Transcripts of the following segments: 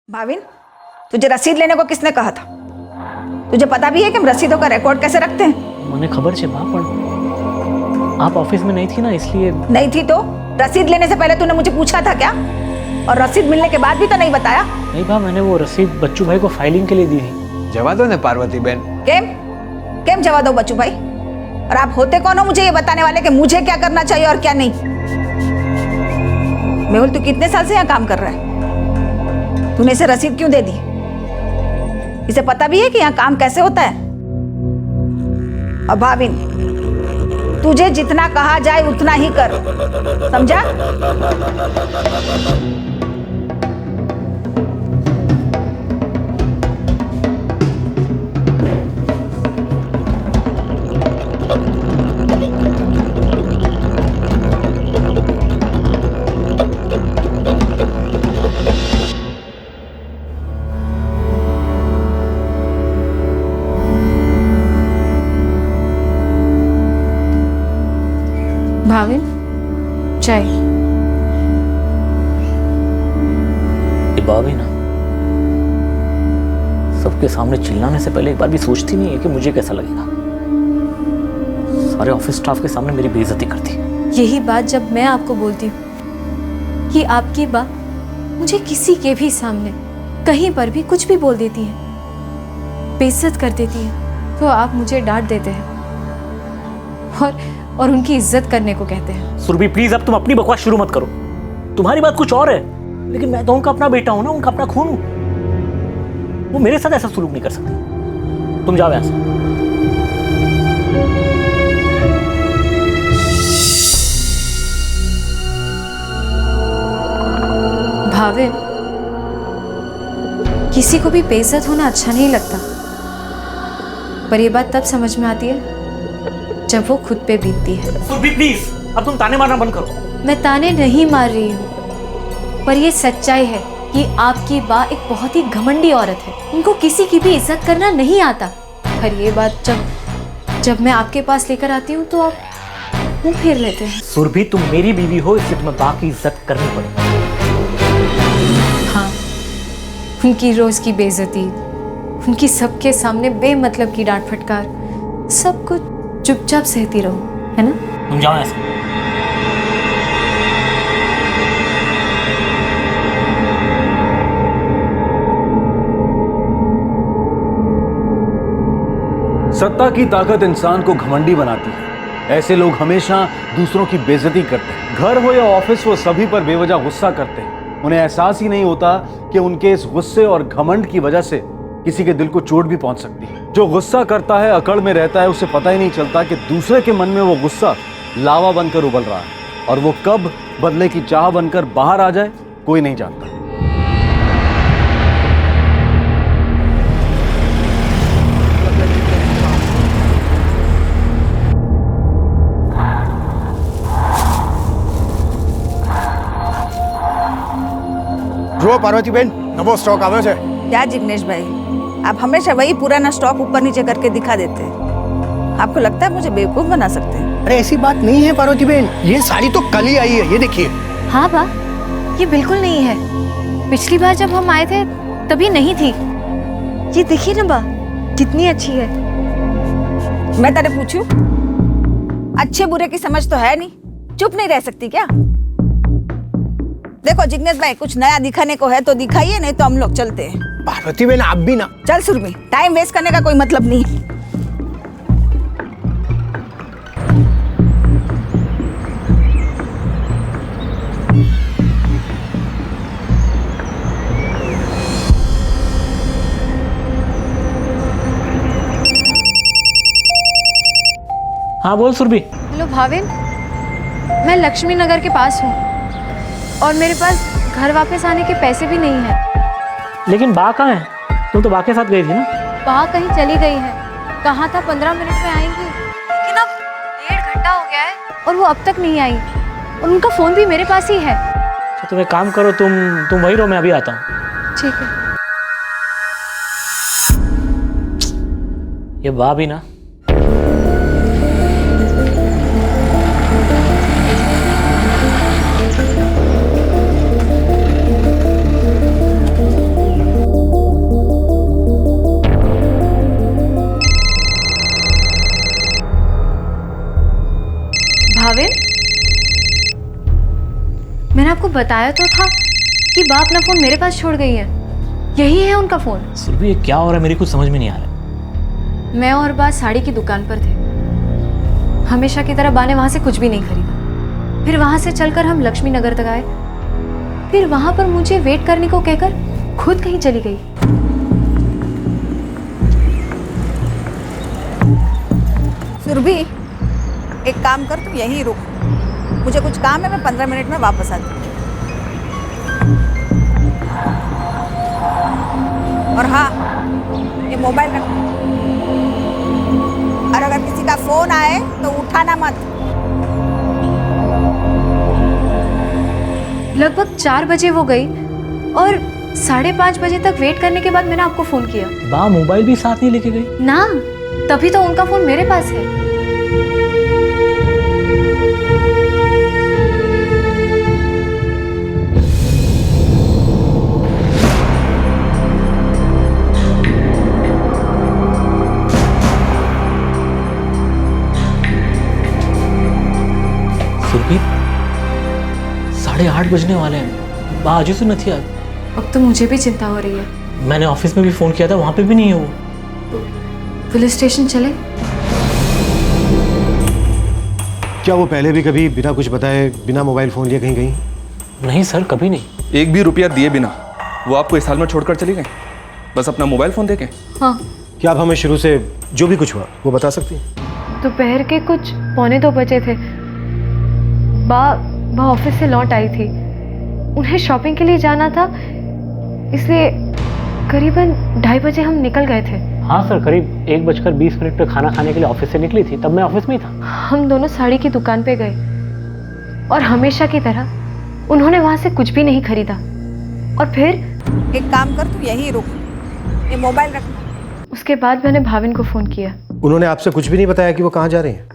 भाविन, तुझे रसीद लेने को किसने कहा था? तुझे पता भी है कि हम रसीदों का रिकॉर्ड कैसे रखते हैं? મને ખબર છે બા, પણ आप ऑफिस में नहीं थी ना, इसलिए। नहीं थी तो रसीद लेने से पहले तूने मुझे पूछा था क्या? और रसीद मिलने के बाद भी तो नहीं बताया। नहीं बा, मैंने वो रसीद बच्चू भाई को फाइलिंग के लिए दी थी। जवा दो ना पार्वती बहन। केम जवा दो बच्चू भाई? और आप होते कौन हो मुझे ये बताने वाले कि मुझे क्या करना चाहिए और क्या नहीं? मेहुल, तू कितने साल से यहाँ काम कर रहा है? तूने इसे रसीद क्यों दे दी? इसे पता भी है कि यहाँ काम कैसे होता है? और भाविन, तुझे जितना कहा जाए उतना ही कर, समझा? भाविन, चाय। ये बा भी ना सबके सामने चिल्लाने से पहले एक बार भी सोचती नहीं है कि मुझे कैसा लगेगा। सारे ऑफिस स्टाफ के सामने मेरी बेइज्जती करती। यही बात जब मैं आपको बोलती हूँ कि आपकी बा मुझे किसी के भी सामने कहीं पर भी कुछ भी बोल देती है, बेइज्जत कर देती है, तो आप मुझे डांट देते हैं और उनकी इज्जत करने को कहते हैं। सुरभि प्लीज, अब तुम अपनी बकवास शुरू मत करो। तुम्हारी बात कुछ और है, लेकिन मैं तो उनका अपना बेटा हूं ना, उनका अपना खून हूं। वो मेरे साथ ऐसा सुलूक नहीं कर सकती। तुम जाओ यहां से। भाविन, किसी को भी बेइज्जत होना अच्छा नहीं लगता, पर ये बात तब समझ में आती है जब वो खुद पे बीतती है। सुरभि प्लीज, अब तुम ताने मारना बंद करो। मैं ताने नहीं मार रही हूँ, पर ये सच्चाई है कि आपकी बा एक बहुत ही घमंडी औरत है। उनको किसी की भी इज्जत करना नहीं आता। पर ये बात जब मैं आपके पास लेकर आती हूँ तो आप मुंह फेर लेते हैं। सुरभि, तुम मेरी बीवी हो, इसलिए तुम्हें बा की इज्जत करनी पड़ेगी। हाँ, उनकी रोज की बेइज्जती, उनकी सबके सामने बेमतलब की डांट फटकार, सब कुछ चुपचाप सहती रहो, है ना? तुम जाओ ऐसे। सत्ता की ताकत इंसान को घमंडी बनाती है। ऐसे लोग हमेशा दूसरों की बेइज्जती करते हैं। घर हो या ऑफिस, वो सभी पर बेवजह गुस्सा करते हैं। उन्हें एहसास ही नहीं होता कि उनके इस गुस्से और घमंड की वजह से किसी के दिल को चोट भी पहुंच सकती है। जो गुस्सा करता है, अकड़ में रहता है, उसे पता ही नहीं चलता कि दूसरे के मन में वो गुस्सा लावा बनकर उबल रहा है, और वो कब बदले की चाह बनकर बाहर आ जाए कोई नहीं जानता। જો પાર્વતીબેન, નવો સ્ટોક આવ્યો છે। क्या जिग्नेश भाई, आप हमेशा वही पुराना स्टॉक ऊपर नीचे करके दिखा देते हैं। आपको लगता है मुझे बेवकूफ बना सकते हैं? अरे ऐसी बात नहीं है पार्वतीबेन, ये साड़ी तो कल ही आई है, ये देखिए। हाँ बा, ये बिल्कुल नहीं है। पिछली बार जब हम आए थे तभी नहीं थी। ये देखिए ना बा, कितनी अच्छी है। मैं तेरे पूछूं, अच्छे बुरे की समझ तो है नहीं, चुप नहीं रह सकती क्या? देखो जिग्नेश भाई, कुछ नया दिखाने को है तो दिखाइए, नहीं तो हम लोग चलते हैं। पार्वतीबेन आप भी ना। चल सुरभि, टाइम वेस्ट करने का कोई मतलब नहीं। हाँ बोल सुरभि। हेलो भाविन, मैं लक्ष्मी नगर के पास हूँ और मेरे पास घर वापस आने के पैसे भी नहीं है। लेकिन बा कहाँ है? तुम तो बा के साथ गई थी ना। बा कहीं चली गई है। कहा था 15 मिनट में आएंगी, लेकिन अब 1.5 घंटा हो गया है और वो अब तक नहीं आई। और उनका फोन भी मेरे पास ही है। तो तुम एक काम करो, तुम वही रहो, मैं अभी आता हूँ। ठीक है। ये बा भी ना आपको बताया तो था कि बा अपना फोन मेरे पास छोड़ गई है। यही है उनका फोन। सुरभि ये क्या हो रहा है, मेरी कुछ समझ में नहीं आ रहा है। मैं और बा साड़ी की दुकान पर थे। हमेशा की तरह बा ने वहां से कुछ भी नहीं खरीदा। फिर वहां से चलकर हम लक्ष्मी नगर तक आए। फिर वहां पर मुझे वेट करने को कहकर खुद कहीं चली गई। सुरभि, एक काम कर, तू यहीं रुक। मुझे कुछ काम है, मैं 15 मिनट में वापस आती हूँ। और हाँ, ये मोबाइल रख, और अगर किसी का फोन आए तो उठाना मत। लगभग 4 बजे वो गई और 5:30 बजे तक वेट करने के बाद मैंने आपको फोन किया। बा मोबाइल भी साथ नहीं लेके गई? ना, तभी तो उनका फोन मेरे पास है। सुरभि 8:30 बजने वाले हैं, बा आज से नहीं आई। अब तो मुझे भी चिंता हो रही है। मैंने ऑफिस में भी फोन किया था, वहां पे भी नहीं है वो। पुलिस स्टेशन चले? क्या वो पहले भी कभी बिना कुछ बताए, बिना मोबाइल फ़ोन लिए कहीं गई? नहीं सर, कभी नहीं। एक भी रुपया दिए बिना वो आपको इस हाल में छोड़कर चली गई, बस अपना मोबाइल फ़ोन देके? हाँ। क्या आप हमें शुरू से जो भी कुछ हुआ वो बता सकती हैं? दोपहर के कुछ 1:45 बजे थे। बा ऑफिस से लौट आई थी। उन्हें शॉपिंग के लिए जाना था, इसलिए करीबन 2:30 बजे हम निकल गए थे। हाँ सर, करीब 1:20 पे खाना खाने के लिए ऑफिस से निकली थी, तब मैं ऑफिस में ही था। हम दोनों साड़ी की दुकान पे गए और हमेशा की तरह उन्होंने वहां से कुछ भी नहीं खरीदा। और फिर एक काम कर, तू यहीं रुक, ये मोबाइल रख। उसके बाद मैंने भाविन को फोन किया। उन्होंने आपसे कुछ भी नहीं बताया कि वो कहाँ जा रही हैं?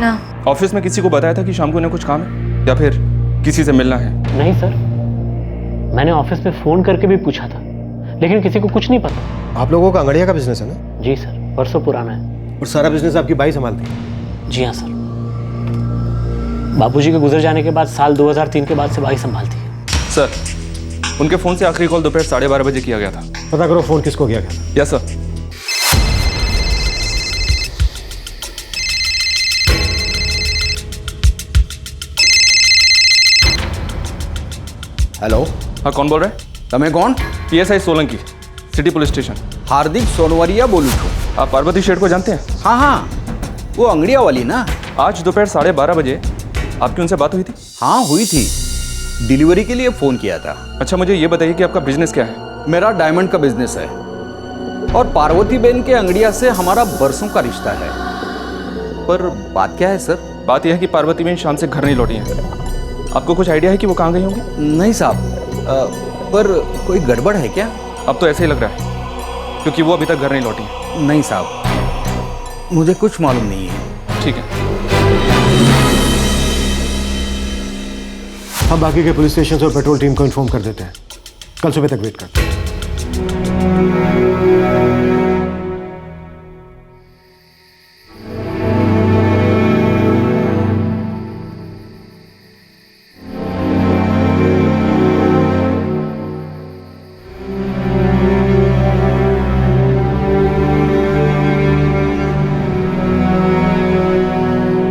ना। ऑफिस में किसी को बताया था कि शाम को उन्हें कुछ काम है या फिर किसी से मिलना है? नहीं सर, मैंने ऑफिस में फोन करके भी पूछा था, लेकिन किसी को कुछ नहीं पता। आप लोगों का अंगड़िया का बिजनेस है ना? जी सर, परसों पुराना है। और सारा बिजनेस आपकी बाई संभालती है? जी हाँ सर, बाबूजी के गुजर जाने के बाद साल 2003 के बाद से भाई संभालती है। सर, उनके फ़ोन से आखिरी कॉल दोपहर 12:30 बजे किया गया था। पता करो फ़ोन किसको किया गया था। Yes sir. हेलो, हाँ, कौन बोल रहे हैं? તમે કોણ? PSI Solanki, city police station. Hardik Sonvaria बोलूँ છું। आप पार्वती शेठ को जानते हैं? हाँ हाँ, वो अंगड़िया वाली ना? आज दोपहर 12:30 बजे आपकी उनसे बात हुई थी? हाँ हुई थी, डिलीवरी के लिए फ़ोन किया था। अच्छा, मुझे ये बताइए कि आपका बिजनेस क्या है? मेरा डायमंड का बिजनेस है और पार्वती बेन के अंगड़िया से हमारा बरसों का रिश्ता है। पर बात क्या है सर? बात यह है कि पार्वती बेन शाम से घर नहीं लौटी हैं। आपको कुछ आइडिया है कि वो कहाँ गई होंगी? नहीं साहब, पर कोई गड़बड़ है क्या? अब तो ऐसा ही लग रहा है, क्योंकि वो अभी तक घर नहीं लौटी हैं। नहीं साहब, मुझे कुछ मालूम नहीं है। ठीक है, हम बाकी के पुलिस स्टेशन और पेट्रोल टीम को इन्फॉर्म कर देते हैं। कल सुबह तक वेट करते हैं।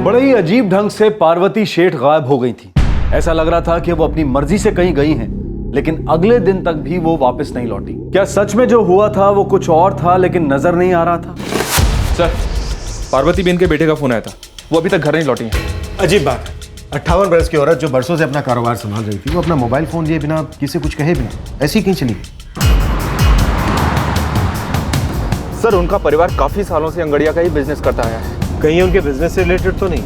बड़े ही अजीब ढंग से पार्वती शेठ गायब हो गई थी। ऐसा लग रहा था कि वो अपनी मर्जी से कहीं गई हैं, लेकिन अगले दिन तक भी वो वापस नहीं लौटी। क्या सच में जो हुआ था वो कुछ और था, लेकिन नजर नहीं आ रहा था? सर, पार्वती बेन के बेटे का फोन आया था, वो अभी तक घर नहीं लौटी हैं। अजीब बात है, 58 बरस की औरत जो बरसों से अपना कारोबार संभाल रही थी, वो अपना मोबाइल फ़ोन लिए बिना, किसी कुछ कहे बिना ऐसी कहीं चली गई। सर, उनका परिवार काफ़ी सालों से अंगड़िया का ही बिजनेस करता आया है। कहीं उनके बिजनेस से रिलेटेड तो नहीं,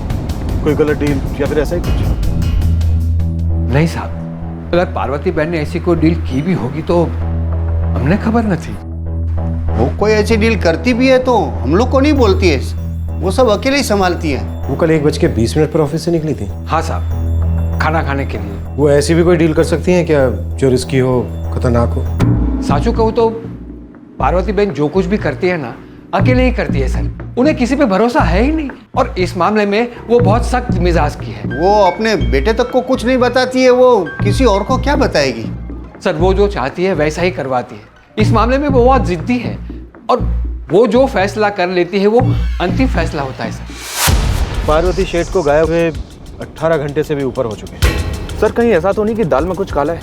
कोई गलत डील या फिर ऐसा ही कुछ? नहीं साहब, अगर पार्वती बहन ने ऐसी कोई डील की भी होगी तो हमने खबर न थी। वो कोई ऐसी डील करती भी है तो हम लोग को नहीं बोलती है, वो सब अकेले ही संभालती है। वो कल 1:20 पर ऑफिस से निकली थी। हाँ साहब, खाना खाने के लिए। वो ऐसी भी कोई डील कर सकती हैं क्या जो रिस्की हो, खतरनाक हो? साचू कहूँ तो पार्वती बहन जो कुछ भी करती है ना, अकेले ही करती है सर। उन्हें किसी पे भरोसा है ही नहीं। और इस मामले में वो बहुत सख्त मिजाज की है। वो अपने बेटे तक को कुछ नहीं बताती है, वो किसी और को क्या बताएगी? सर वो जो चाहती है वैसा ही करवाती है। इस मामले में वो बहुत जिद्दी है और वो जो फैसला कर लेती है वो अंतिम फैसला होता है सर। पार्वती शेठ को गायब हुए 18 घंटे से भी ऊपर हो चुके हैं। सर कहीं ऐसा तो नहीं कि दाल में कुछ काला है?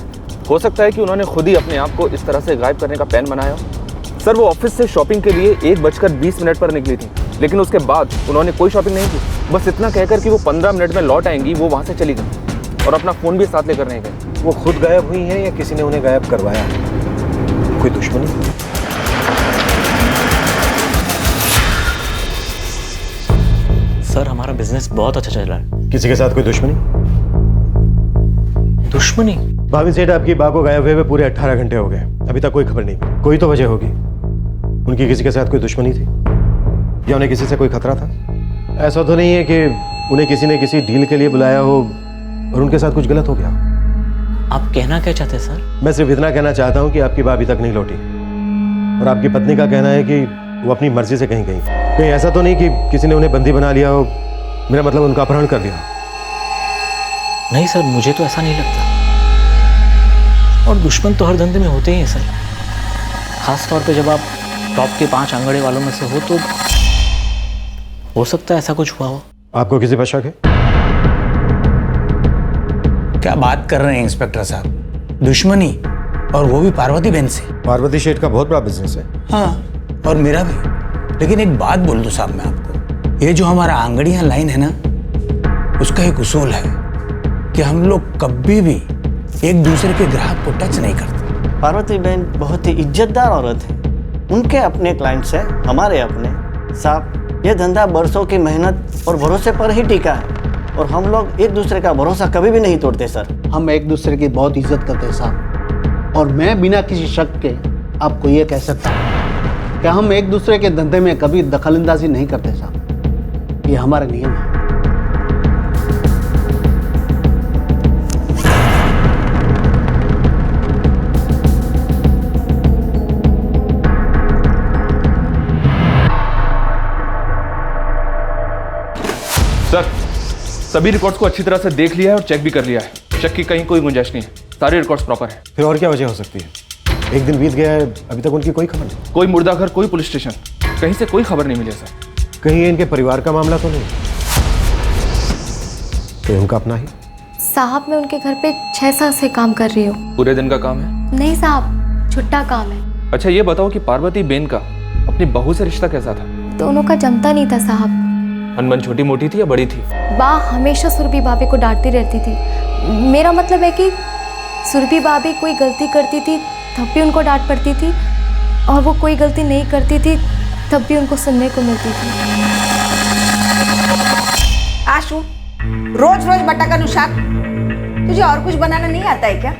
हो सकता है कि उन्होंने खुद ही अपने आप को इस तरह से गायब करने का प्लान बनाया हो। सर वो ऑफिस से शॉपिंग के लिए 1:20 पर निकली थी, लेकिन उसके बाद उन्होंने कोई शॉपिंग नहीं की। बस इतना कहकर कि वो 15 मिनट में लौट आएंगी, वो वहाँ से चली गई और अपना फ़ोन भी साथ लेकर नहीं गई। वो खुद गायब हुई हैं या किसी ने उन्हें गायब करवाया? कोई दुश्मनी? सर हमारा बिजनेस बहुत अच्छा चल रहा है। किसी के साथ कोई दुश्मनी? दुश्मनी? भाभी सेठ आपकी बा को गायब हुए पूरे 18 घंटे हो गए, अभी तक कोई खबर नहीं। कोई तो वजह होगी। उनकी किसी के साथ कोई दुश्मनी थी या उन्हें किसी से कोई खतरा था? ऐसा तो नहीं है कि उन्हें किसी ने किसी डील के लिए बुलाया हो और उनके साथ कुछ गलत हो गया? आप कहना क्या चाहते हैं सर? मैं सिर्फ इतना कहना चाहता हूँ कि आपकी बा अभी तक नहीं लौटी और आपकी पत्नी का कहना है कि वो अपनी मर्जी से कहीं गई। कहीं ऐसा तो नहीं कि किसी ने उन्हें बंदी बना लिया हो, मेरा मतलब उनका अपहरण कर लिया? नहीं सर, मुझे तो ऐसा नहीं लगता। और दुश्मन तो हर धंधे में होते ही हैं सर, खास तौर पे जब आप टॉप के 5 आंगड़े वालों में से हो तो हो सकता है ऐसा कुछ हुआ हो। आपको किसी पर शक है? क्या बात कर रहे हैं इंस्पेक्टर साहब? दुश्मनी, और वो भी पार्वती बहन से? पार्वती शेठ का बहुत बड़ा बिजनेस है। हाँ, और मेरा भी। लेकिन एक बात बोल दूं साहब मैं आपको, ये जो हमारा आंगड़ियां लाइन है ना, उसका एक उसूल है कि हम लोग कभी भी एक दूसरे के ग्राहक को टच नहीं करते। पार्वती बहन बहुत ही इज्जतदार औरत है। उनके अपने क्लाइंट्स हैं, हमारे अपने। साहब ये धंधा बरसों की मेहनत और भरोसे पर ही टिका है और हम लोग एक दूसरे का भरोसा कभी भी नहीं तोड़ते सर। हम एक दूसरे की बहुत इज्जत करते हैं साहब, और मैं बिना किसी शक के आपको ये कह सकता हूँ कि हम एक दूसरे के धंधे में कभी दखलंदाजी नहीं करते साहब, ये हमारा नियम है। सर सभी रिकॉर्ड्स को अच्छी तरह से देख लिया है और चेक भी कर लिया है। चेक की कहीं कोई गुंजाइश नहीं है, सारे रिकॉर्ड्स प्रॉपर हैं। फिर और क्या वजह हो सकती है? एक दिन बीत गया है, अभी तक उनकी कोई खबर नहीं। कोई मुर्दा घर, कोई पुलिस स्टेशन, कहीं से कोई खबर नहीं मिली है सर। कहीं ये इनके परिवार का मामला तो नहीं? तो उनका अपना ही? साहब मैं उनके घर पे 6 साल से काम कर रही हूँ। पूरे दिन का काम है? नहीं साहब, छुट्टा काम है। अच्छा ये बताओ कि पार्वती बेन का अपनी बहू से रिश्ता कैसा था? दोनों का जमता नहीं था साहब। अनबन छोटी मोटी थी या बड़ी थी? बा हमेशा सुरभि भाभी को डांटती रहती थी। मेरा मतलब है कि सुरभि भाभी कोई गलती करती थी तब भी उनको डांट पड़ती थी, और वो कोई गलती नहीं करती थी तब भी उनको सुनने को मिलती थी। आशु, रोज रोज बटाका शाक, तुझे और कुछ बनाना नहीं आता है क्या?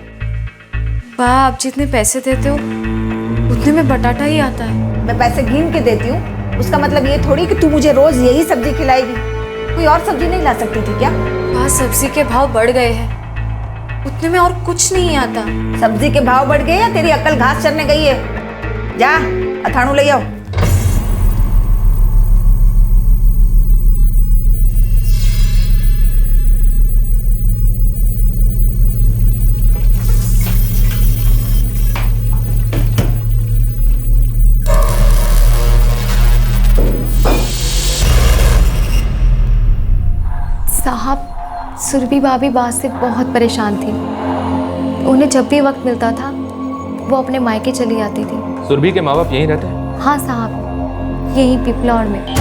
बा आप जितने पैसे देते हो उतने में बटाटा ही आता है। मैं पैसे गिन के देती हूँ, उसका मतलब ये थोड़ी कि तू मुझे रोज यही सब्जी खिलाएगी। कोई और सब्जी नहीं ला सकती थी क्या? बा सब्जी के भाव बढ़ गए हैं, उतने में और कुछ नहीं आता। सब्जी के भाव बढ़ गए या तेरी अक्ल घास चरने गई है? जा अथाणु ले आओ। साहब सुरभि भाभी बात से बहुत परेशान थी। उन्हें जब भी वक्त मिलता था वो अपने मायके चली जाती थी। सुरभि के माँ बाप यहीं रहते हैं? हाँ साहब, यहीं पिपलौर में।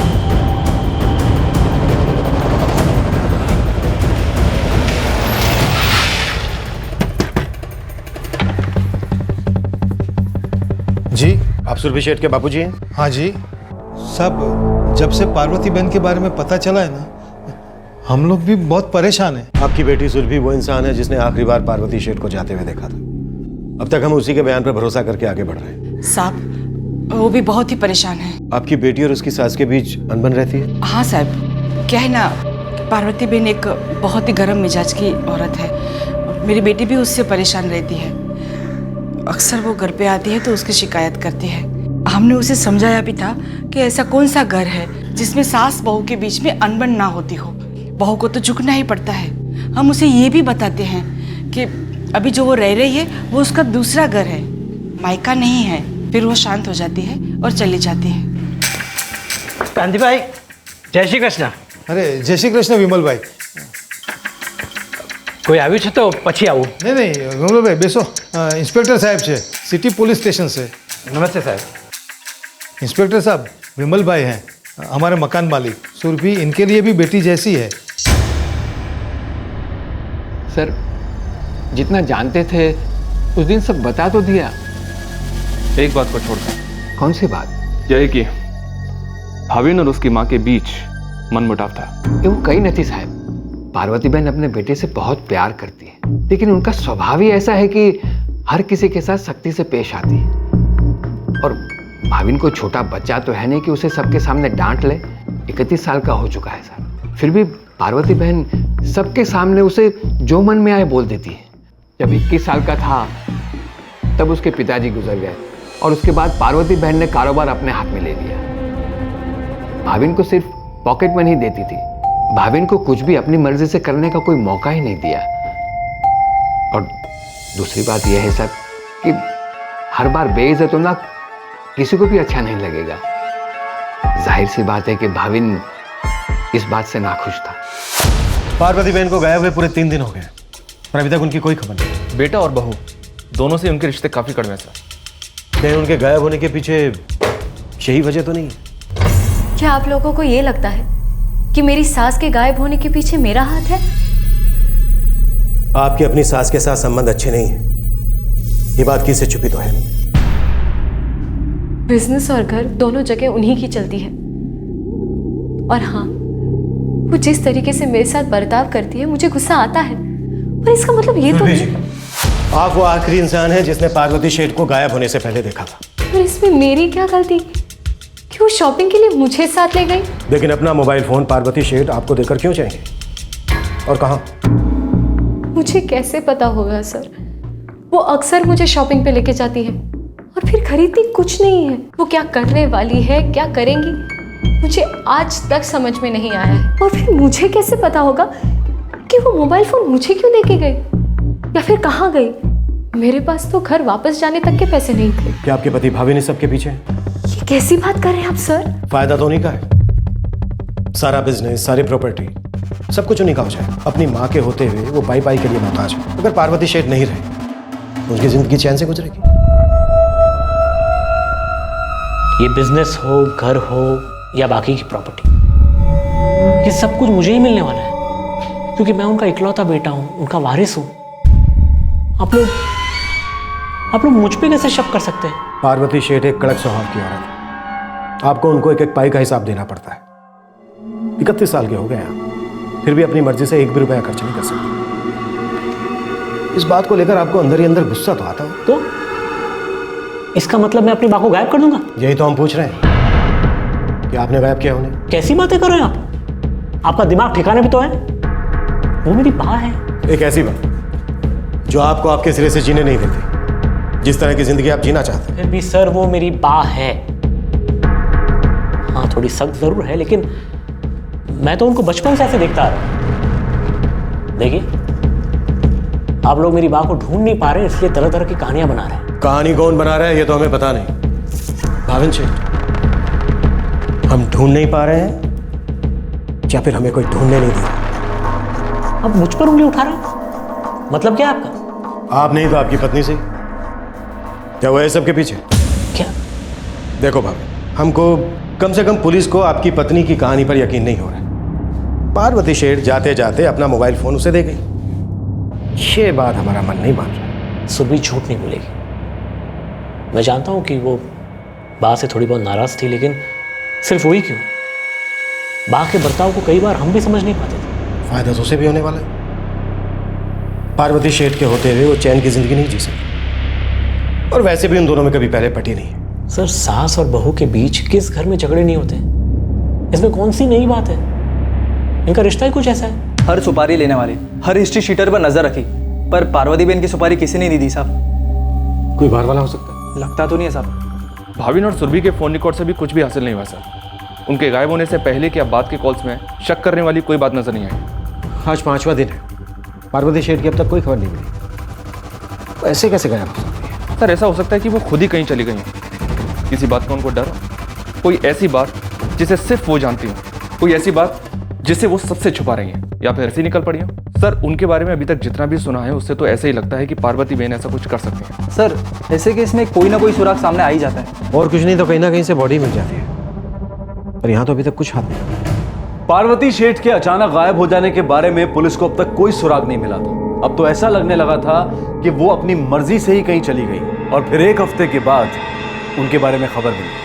जी आप सुरभि शेठ के बापूजी हैं? हाँ जी सब, जब से पार्वती बहन के बारे में पता चला है ना, हम लोग भी बहुत परेशान हैं। आपकी बेटी सुरभि वो इंसान है जिसने आखिरी बार पार्वती शेठ को जाते हुए देखा था। अब तक हम उसी के बयान पर भरोसा करके आगे बढ़ रहे हैं। साहब वो भी बहुत ही परेशान है। आपकी बेटी और उसकी सास के बीच अनबन रहती है? हाँ साहब, क्या है ना, पार्वती बहन एक बहुत ही गर्म मिजाज की औरत है। मेरी बेटी भी उससे परेशान रहती है। अक्सर वो घर पे आती है तो उसकी शिकायत करती है। हमने उसे समझाया भी था कि ऐसा कौन सा घर है जिसमें सास बहू के बीच में अनबन ना होती हो। बहू को तो झुकना ही पड़ता है। हम उसे ये भी बताते हैं कि अभी जो वो रह रही है वो उसका दूसरा घर है, मायका नहीं है। फिर वो शांत हो जाती है और चली जाती है। कांति भाई, जय श्री कृष्ण। अरे जय श्री कृष्ण विमल भाई। કોઈ આવ્યું છે તો પછી આવું। नहीं विमल भाई बेसो। इंस्पेक्टर साहब છે, सिटी पुलिस स्टेशन से। नमस्ते साहब। इंस्पेक्टर साहब विमल भाई हैं, हमारे मकान मालिक। सुरभि इनके लिए भी बेटी जैसी है। सर, जितना जानते थे उस दिन सब बता तो दिया। एक बात को छोड़कर। कौन सी बात? यही कि भाविन और उसकी माँ के बीच मनमुटाव था। ये वो कहीं नहीं साहब। पार्वती बहन अपने बेटे से बहुत प्यार करती है, लेकिन उनका स्वभाव ही ऐसा है कि हर किसी के साथ सख्ती से पेश आती है। और भाविन को छोटा बच्चा तो है नहीं कि उसे सबके सामने डांट ले। 31 साल का हो चुका है सर, फिर भी पार्वती बहन सबके सामने उसे जो मन में आए बोल देती है। जब 21 साल का था तब उसके पिताजी गुजर गए और उसके बाद पार्वती बहन ने कारोबार अपने हाथ में ले लिया। भाविन को सिर्फ पॉकेट मनी देती थी, भाविन को कुछ भी अपनी मर्जी से करने का कोई मौका ही नहीं दिया। और दूसरी बात यह है सर कि हर बार बेइज्जत होना किसी को भी अच्छा नहीं लगेगा। जाहिर सी बात है कि भाविन इस बात से नाखुश था। पार्वती बहन को गायब हुए पूरे 3 दिन हो गए, पर अभी तक उनकी कोई खबर नहीं। बेटा और बहू दोनों से उनके रिश्ते काफी कड़वे हैं सर। कहीं उनके गायब होने के पीछे यही वजह तो नहीं है? क्या आप लोगों को ये लगता है कि मेरी सास के गायब होने के पीछे मेरा हाथ है? आपके अपनी सास के साथ संबंध अच्छे नहीं है, ये बात किसी से छुपी तो है नहीं। बिजनेस और घर दोनों जगह उन्हीं की चलती है। और हाँ, वो जिस तरीके से मेरे साथ बर्ताव करती है मुझे गुस्सा आता है, पर इसका मतलब ये तो नहीं। आप वो आखिरी इंसान हैं जिसने पार्वती शेठ को गायब होने से पहले देखा था। पर इसमें मेरी क्या गलती कि वो शॉपिंग के लिए मुझे साथ ले गई? लेकिन अपना मोबाइल फोन पार्वती शेठ आपको देकर क्यों जाएंगे और कहां? मुझे कैसे पता होगा सर? वो अक्सर मुझे शॉपिंग पे लेके जाती है और फिर खरीदती कुछ नहीं है। वो क्या करने वाली है, क्या करेंगी, मुझे आज तक समझ में नहीं आया है। और फिर मुझे कैसे पता होगा कि वो मोबाइल फोन मुझे क्यों लेके गई या फिर कहाँ गई? मेरे पास तो घर वापस जाने तक के पैसे नहीं थे। क्या आपके पति भाभी ने सबके पीछे? ये कैसी बात कर रहे हैं आप सर? फायदा तो उन्हीं का है, सारा बिजनेस, सारी प्रॉपर्टी, सब कुछ उन्हीं का हो जाए। अपनी माँ के होते हुए वो पाई पाई के लिए मोहताज है। अगर पार्वती शेठ नहीं रहे तो उनकी जिंदगी चैन से गुजरेगी। ये बिजनेस हो, घर हो या बाकी की प्रॉपर्टी, ये सब कुछ मुझे ही मिलने वाला है, क्योंकि मैं उनका इकलौता बेटा हूं, उनका वारिस हूं। आप लोग मुझ पे कैसे शक कर सकते हैं? पार्वती शेठ एक कड़क स्वभाव की औरत है, आपको उनको एक एक पाई का हिसाब देना पड़ता है। 31 साल के हो गए आप, फिर भी अपनी मर्जी से 1 भी रुपया खर्च नहीं कर सकते। इस बात को लेकर आपको अंदर ही अंदर गुस्सा तो आता हो। तो इसका मतलब मैं अपनी माँ को गायब कर दूंगा? यही तो हम पूछ रहे हैं कि आपने गायब किया उन्हें। कैसी बातें कर रहे हैं आप? आपका दिमाग ठिकाने भी तो है। वो मेरी माँ है। एक ऐसी बात जो आपको आपके सिरे से जीने नहीं देती, जिस तरह की जिंदगी आप जीना चाहते हैं। फिर भी सर वो मेरी माँ है। हाँ, थोड़ी सख्त जरूर है, लेकिन मैं तो उनको बचपन से ऐसे देखता आ रहा हूं। देखिए, आप लोग मेरी माँ को ढूंढ नहीं पा रहे, इसलिए तरह तरह की कहानियां बना रहे हैं। कहानी कौन बना रहा है ये तो हमें पता नहीं। भाविन शेठ, हम ढूंढ नहीं पा रहे हैं या फिर हमें कोई ढूंढने नहीं दे रहा? अब मुझ पर उंगली उठा रहे हैं, मतलब क्या आपका? आप नहीं तो आपकी पत्नी से। क्या वो है सबके पीछे? क्या? देखो भाभी, हमको कम से कम पुलिस को आपकी पत्नी की कहानी पर यकीन नहीं हो रहा है। पार्वती शेठ जाते जाते अपना मोबाइल फोन उसे दे गई, ये बात हमारा मन नहीं मान रहा। सुबह झूठ नहीं बोलेगी। मैं जानता हूं कि वो बा से थोड़ी बहुत नाराज थी, लेकिन सिर्फ वही क्यों? बा के बर्ताव को कई बार हम भी समझ नहीं पाते थे। फायदा तो उसे भी होने वाला है। पार्वती शेठ के होते हुए वो चैन की जिंदगी नहीं जी सकती, और वैसे भी उन दोनों में कभी पहले पटी नहीं है। सर, सास और बहू के बीच किस घर में झगड़े नहीं होते? इसमें कौन सी नई बात है? इनका रिश्ता ही कुछ ऐसा है। हर सुपारी लेने वाले, हर हिस्ट्री शीटर पर नजर रखी, पर पार्वती बहन की सुपारी किसी ने नहीं दी साहब। कोई बाहर वाला हो सकता है? लगता तो नहीं है साहब। भाविन और सुरभि के फोन रिकॉर्ड से भी कुछ भी हासिल नहीं हुआ सर। उनके गायब होने से पहले की अब बात के कॉल्स में शक करने वाली कोई बात नजर नहीं आई। आज 5वां दिन है, पार्वती शेठ की अब तक कोई खबर नहीं मिली। तो ऐसे कैसे गायब हो सकती है? सर ऐसा हो सकता है कि वो खुद ही कहीं चली गई हो, किसी बात का उनको डर हो, कोई ऐसी बात जिसे सिर्फ वो जानती हो, कोई ऐसी बात जिसे वो सबसे छुपा रही है, या फिर ऐसी निकल पड़ी हो। सर उनके बारे में अभी तक जितना भी सुना है उससे तो ऐसे ही लगता है कि पार्वती बहन ऐसा कुछ कर सकती हैं। सर ऐसे केस में कोई ना कोई सुराग सामने आ ही जाता है। और कुछ नहीं तो कहीं ना कहीं से बॉडी मिल जाती है, पर यहाँ तो अभी तक कुछ हाथ नहीं। पार्वती शेठ के अचानक गायब हो जाने के बारे में पुलिस को अब तक कोई सुराग नहीं मिला था। अब तो ऐसा लगने लगा था कि वो अपनी मर्जी से ही कहीं चली गई, और फिर एक हफ्ते के बाद उनके बारे में खबर मिली।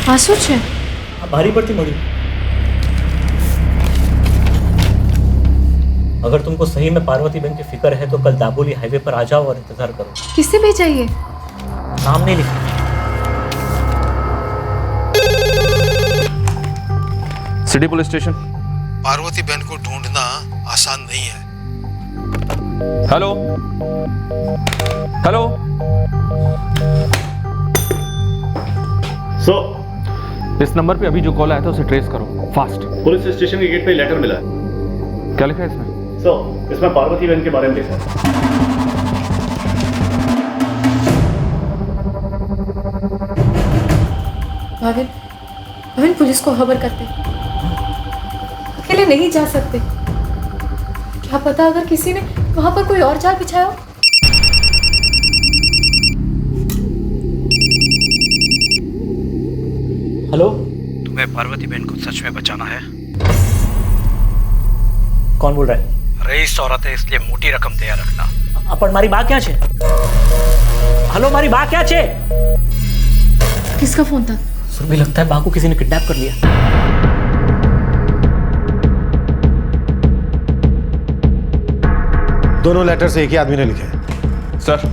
आंसू છે भारी पड़ती मोदी। अगर तुमको सही में पार्वती बहन की फिक्र है तो कल दाबोली हाईवे पर आ जाओ और इंतजार करो। किससे भेजा ये? नाम नहीं लिखा। City police station. पार्वती बहन को ढूंढना आसान नहीं है। हेलो हेलो सो इस नंबर पे अभी जो कॉल आया था उसे ट्रेस करो फास्ट। पुलिस स्टेशन के गेट पे लेटर मिला है। क्या लिखा है इसमें? सो इसमें पार्वती बहन के बारे में लिखा है। भाविन भाविन पुलिस को खबर करते, अकेले नहीं जा सकते। क्या पता अगर किसी ने वहां पर कोई और जाल बिछाया हो। हेलो, तुम्हें पार्वती बहन को सच में बचाना है। कौन बोल रहा है? रईस औरत है इसलिए मोटी रकम तैयार रखना। अपन मारी बा क्या छे? हेलो मारी बा क्या छे? किसका फोन था? सुरभि लगता है बा को किसी ने किडनैप कर लिया। दोनों लेटर से एक ही आदमी ने लिखे हैं। सर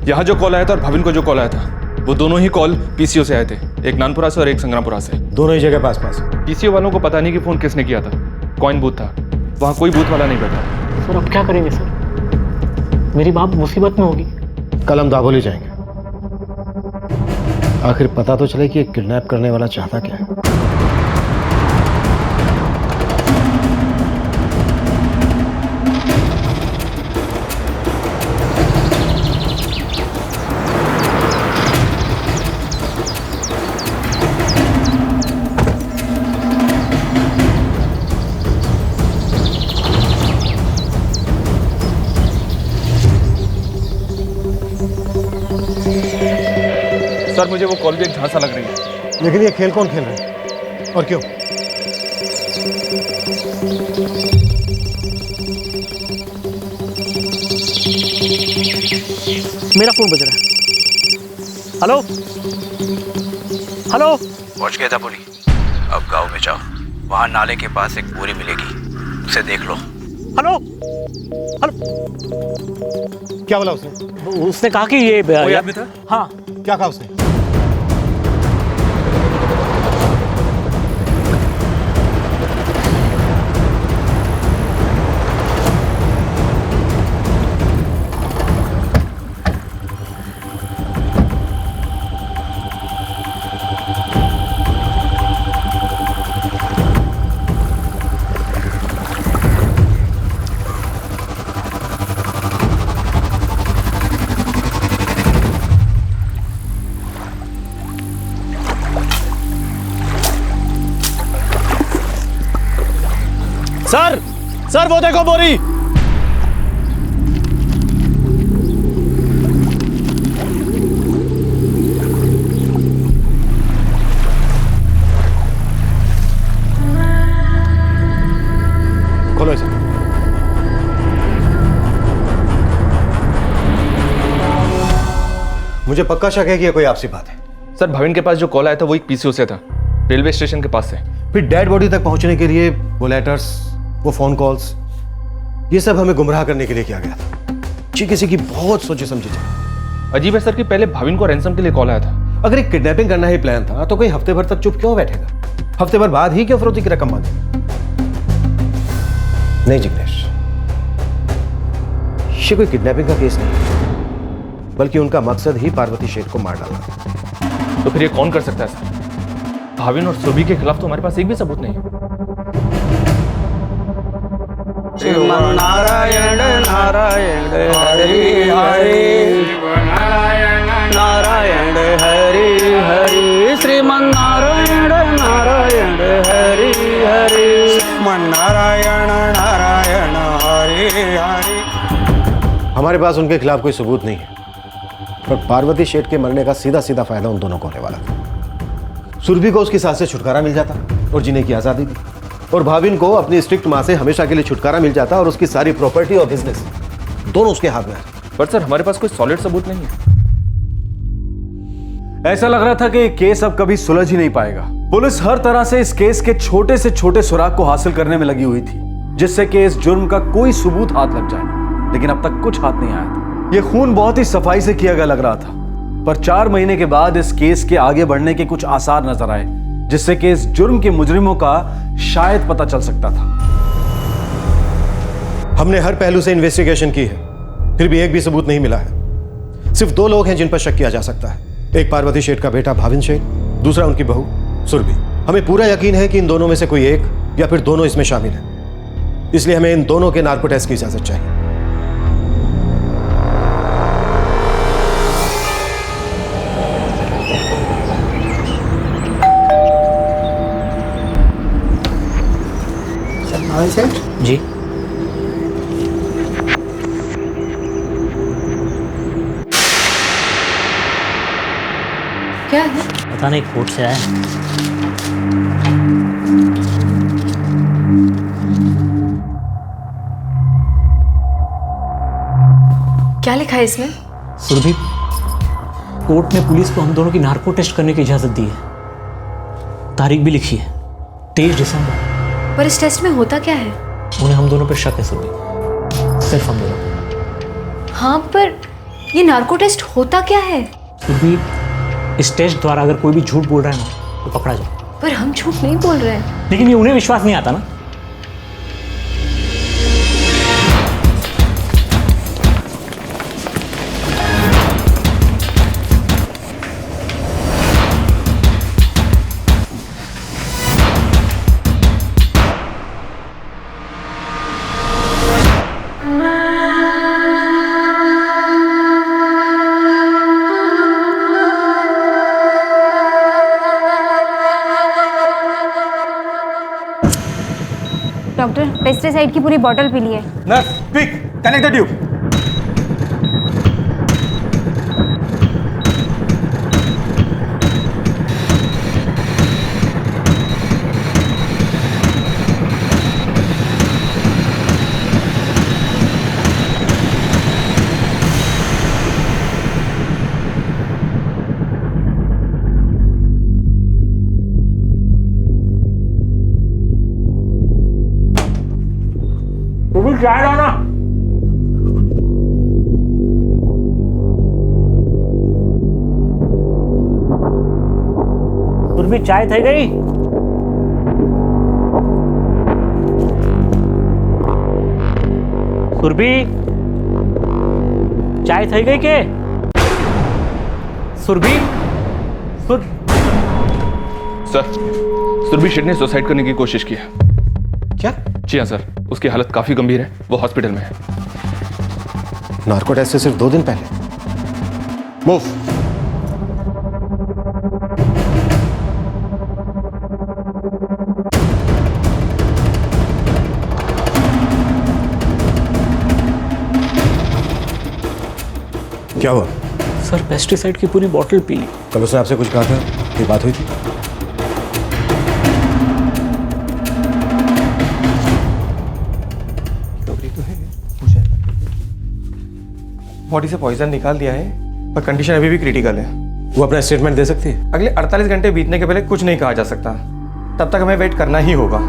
यहाँ जो कॉल आया था और भाविन को जो कॉल आया था वो दोनों ही कॉल पीसीओ से आए थे, एक नानपुरा से और एक संग्रामपुरा से। दोनों ही जगह पास पास। पीसीओ वालों को पता नहीं कि फोन किसने किया था। कॉइन बूथ था, वहाँ कोई बूथ वाला नहीं बैठा। सर अब क्या करेंगे सर? मेरी बाप मुसीबत में होगी। कल हम दाभोली जाएंगे, आखिर पता तो चले कि किडनैप करने वाला चाहता क्या है। सर मुझे वो कॉल भी एक झांसा लग रही है। लेकिन ये खेल कौन खेल रहा है और क्यों? मेरा फोन बज रहा है। Hello hello. पहुंच गया था बोली। अब गांव में जाओ, वहां नाले के पास एक बोरी मिलेगी, उसे देख लो। Hello hello. क्या बोला उसने? उसने कहा कि ये कोई आदमी था? हाँ। क्या कहा उसने? सर वो देखो बोरी। खोलो इसे। मुझे पक्का शक है कि यह कोई आपसी बात है। सर भाविन के पास जो कॉल आया था वो एक पीसीओ से था, रेलवे स्टेशन के पास से। फिर डेड बॉडी तक पहुंचने के लिए वो लेटर्स, वो फोन कॉल्स, ये सब हमें गुमराह करने के लिए किया गया था। जी किसी की बहुत सोचे समझी जाए। अजीब है सर कि पहले भाविन को रैंसम के लिए कॉल आया था। अगर एक किडनैपिंग करना ही प्लान था तो कोई हफ्ते भर तक चुप क्यों बैठेगा? हफ्ते भर बाद ही क्यों फिरौती की रकम मांगे? नहीं जिग्नेश, ये कोई किडनैपिंग का केस नहीं, बल्कि उनका मकसद ही पार्वती शेठ को मार डालना था। तो फिर ये कौन कर सकता है सर? भाविन और सुरभि के खिलाफ तो हमारे पास एक भी सबूत नहीं है। नारायण नारायण हरि हरि, नारायण हरि हरि, श्रीमन नारायण नारायण हरि हरि, नारायण नारायण हरि हरि। हमारे पास उनके खिलाफ कोई सबूत नहीं है, पर पार्वती शेठ के मरने का सीधा सीधा फायदा उन दोनों को होने वाला था। सुरभि को उसकी सास से छुटकारा मिल जाता और जीने की आजादी थी, और भाविन को अपनी स्ट्रिक्ट मां से हमेशा के लिए छुटकारा मिल जाता और उसकी सारी प्रॉपर्टी और बिजनेस दोनों उसके हाथ में आते। पर सर हमारे पास कोई सॉलिड सबूत नहीं है। ऐसा लग रहा था कि ये केस अब कभी सुलझ ही नहीं पाएगा। पुलिस हर तरह से इस केस के छोटे से छोटे सुराग को हासिल करने में लगी हुई थी, जिससे कि इस जुर्म का कोई सबूत हाथ लग जाए, लेकिन अब तक कुछ हाथ नहीं आया था। यह खून बहुत ही सफाई से किया गया लग रहा था, पर 4 महीने के बाद इस केस के आगे बढ़ने के कुछ आसार नजर आए, जिससे कि इस जुर्म के मुजरिमों का शायद पता चल सकता था। हमने हर पहलू से इन्वेस्टिगेशन की है, फिर भी एक भी सबूत नहीं मिला है। सिर्फ 2 लोग हैं जिन पर शक किया जा सकता है, एक पार्वती शेठ का बेटा भाविन शेठ, दूसरा उनकी बहू सुरभि। हमें पूरा यकीन है कि इन दोनों में से कोई एक या फिर दोनों इसमें शामिल है, इसलिए हमें इन दोनों के नार्को टेस्ट की इजाजत चाहिए। जी क्या है? पता नहीं कोर्ट से आया। क्या लिखा है इसमें? सुरभि, कोर्ट ने पुलिस को हम दोनों की नार्को टेस्ट करने की इजाजत दी है। तारीख भी लिखी है 23 दिसंबर। पर इस टेस्ट में होता क्या है? उन्हें हम दोनों पर शक है सुरभि, सिर्फ हम दोनों। हाँ, पर ये नार्को टेस्ट होता क्या है? सुरभि, इस टेस्ट द्वारा अगर कोई भी झूठ बोल रहा है ना तो पकड़ा जाए। पर हम झूठ नहीं बोल रहे हैं। लेकिन ये उन्हें विश्वास नहीं आता ना। डॉक्टर, पेस्टिसाइड की पूरी बॉटल पी ली है। Nurse, quick, connect the tube. चाय लाना। सुरभि, चाय થઈ ગઈ? सुरभि, चाय થઈ ગઈ કે? सुरभि, सर, सुरभि शेठ ने सुसाइड करने की कोशिश की है। क्या? जी हाँ सर, उसकी हालत काफी गंभीर है, वो हॉस्पिटल में है। नार्को टेस्ट से सिर्फ 2 दिन पहले। मूव। क्या हुआ? सर, पेस्टिसाइड की पूरी बोतल पी ली। कल उसने आपसे कुछ कहा था? कोई बात हुई थी? बॉडी से पॉइजन निकाल दिया है, पर कंडीशन अभी भी क्रिटिकल है। वो अपना स्टेटमेंट दे सकती है? अगले 48 घंटे बीतने के पहले कुछ नहीं कहा जा सकता, तब तक हमें वेट करना ही होगा।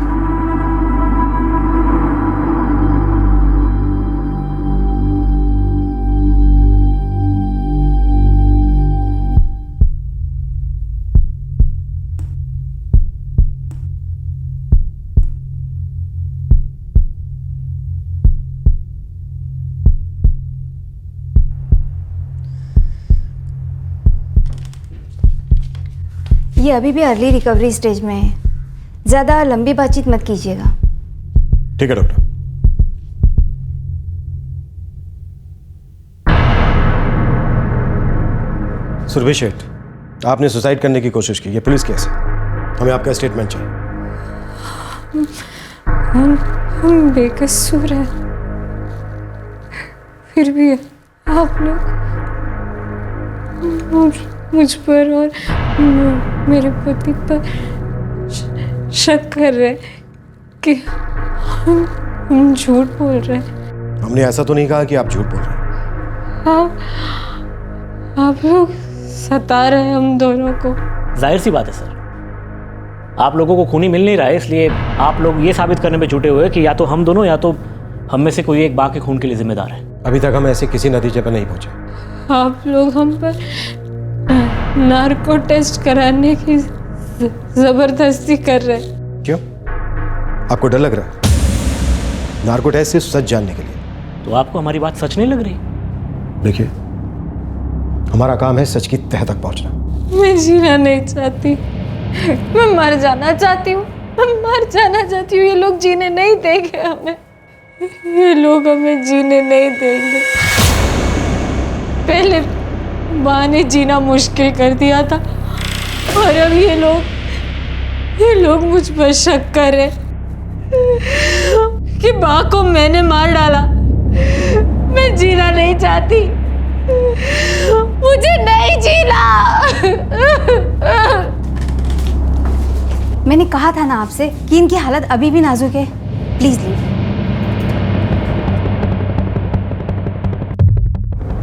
ये अभी भी अर्ली रिकवरी स्टेज में है, ज़्यादा लंबी बातचीत मत कीजिएगा। ठीक है डॉक्टर। सुरभि शेठ, आपने सुसाइड करने की कोशिश की, ये पुलिस केस है, हमें आपका स्टेटमेंट चाहिए। हम बेकसूर हैं, फिर भी आप लोग मुझ पर और मेरे पति पर शक कर रहे हैं कि हम झूठ बोल रहे हैं। हमने ऐसा तो नहीं कहा कि आप झूठ बोल रहे हैं। आप लोग सता रहे हैं हम दोनों को। जाहिर सी बात है सर, आप लोगों को खूनी मिल नहीं रहा है, इसलिए आप लोग ये साबित करने में जुटे हुए कि या तो हम दोनों या तो हम में से कोई एक बा के खून के लिए जिम्मेदार है। अभी तक हम ऐसे किसी नतीजे पर नहीं पहुंचे। आप लोग हम पर नार्को टेस्ट कराने की जबरदस्ती कर रहे हैं। क्यों? आपको डर लग रहा है? नार्को टेस्ट सिर्फ सच जानने के लिए। तो आपको हमारी बात सच नहीं लग रही? देखिए, हमारा काम है सच की तह तक पहुंचना। मैं जीना नहीं चाहती, मैं मर जाना चाहती हूँ, मैं मर जाना चाहती हूँ। ये लोग जीने नहीं देंगे हमें, ये लोग हमें जीने नहीं देंगे। पहले माँ ने जीना मुश्किल कर दिया था और अब ये लोग मुझ पर शक कर रहे कि माँ को मैंने मार डाला। मैं जीना नहीं चाहती, मुझे नहीं जीना। मैंने कहा था ना आपसे कि इनकी हालत अभी भी नाजुक है, प्लीज लीव।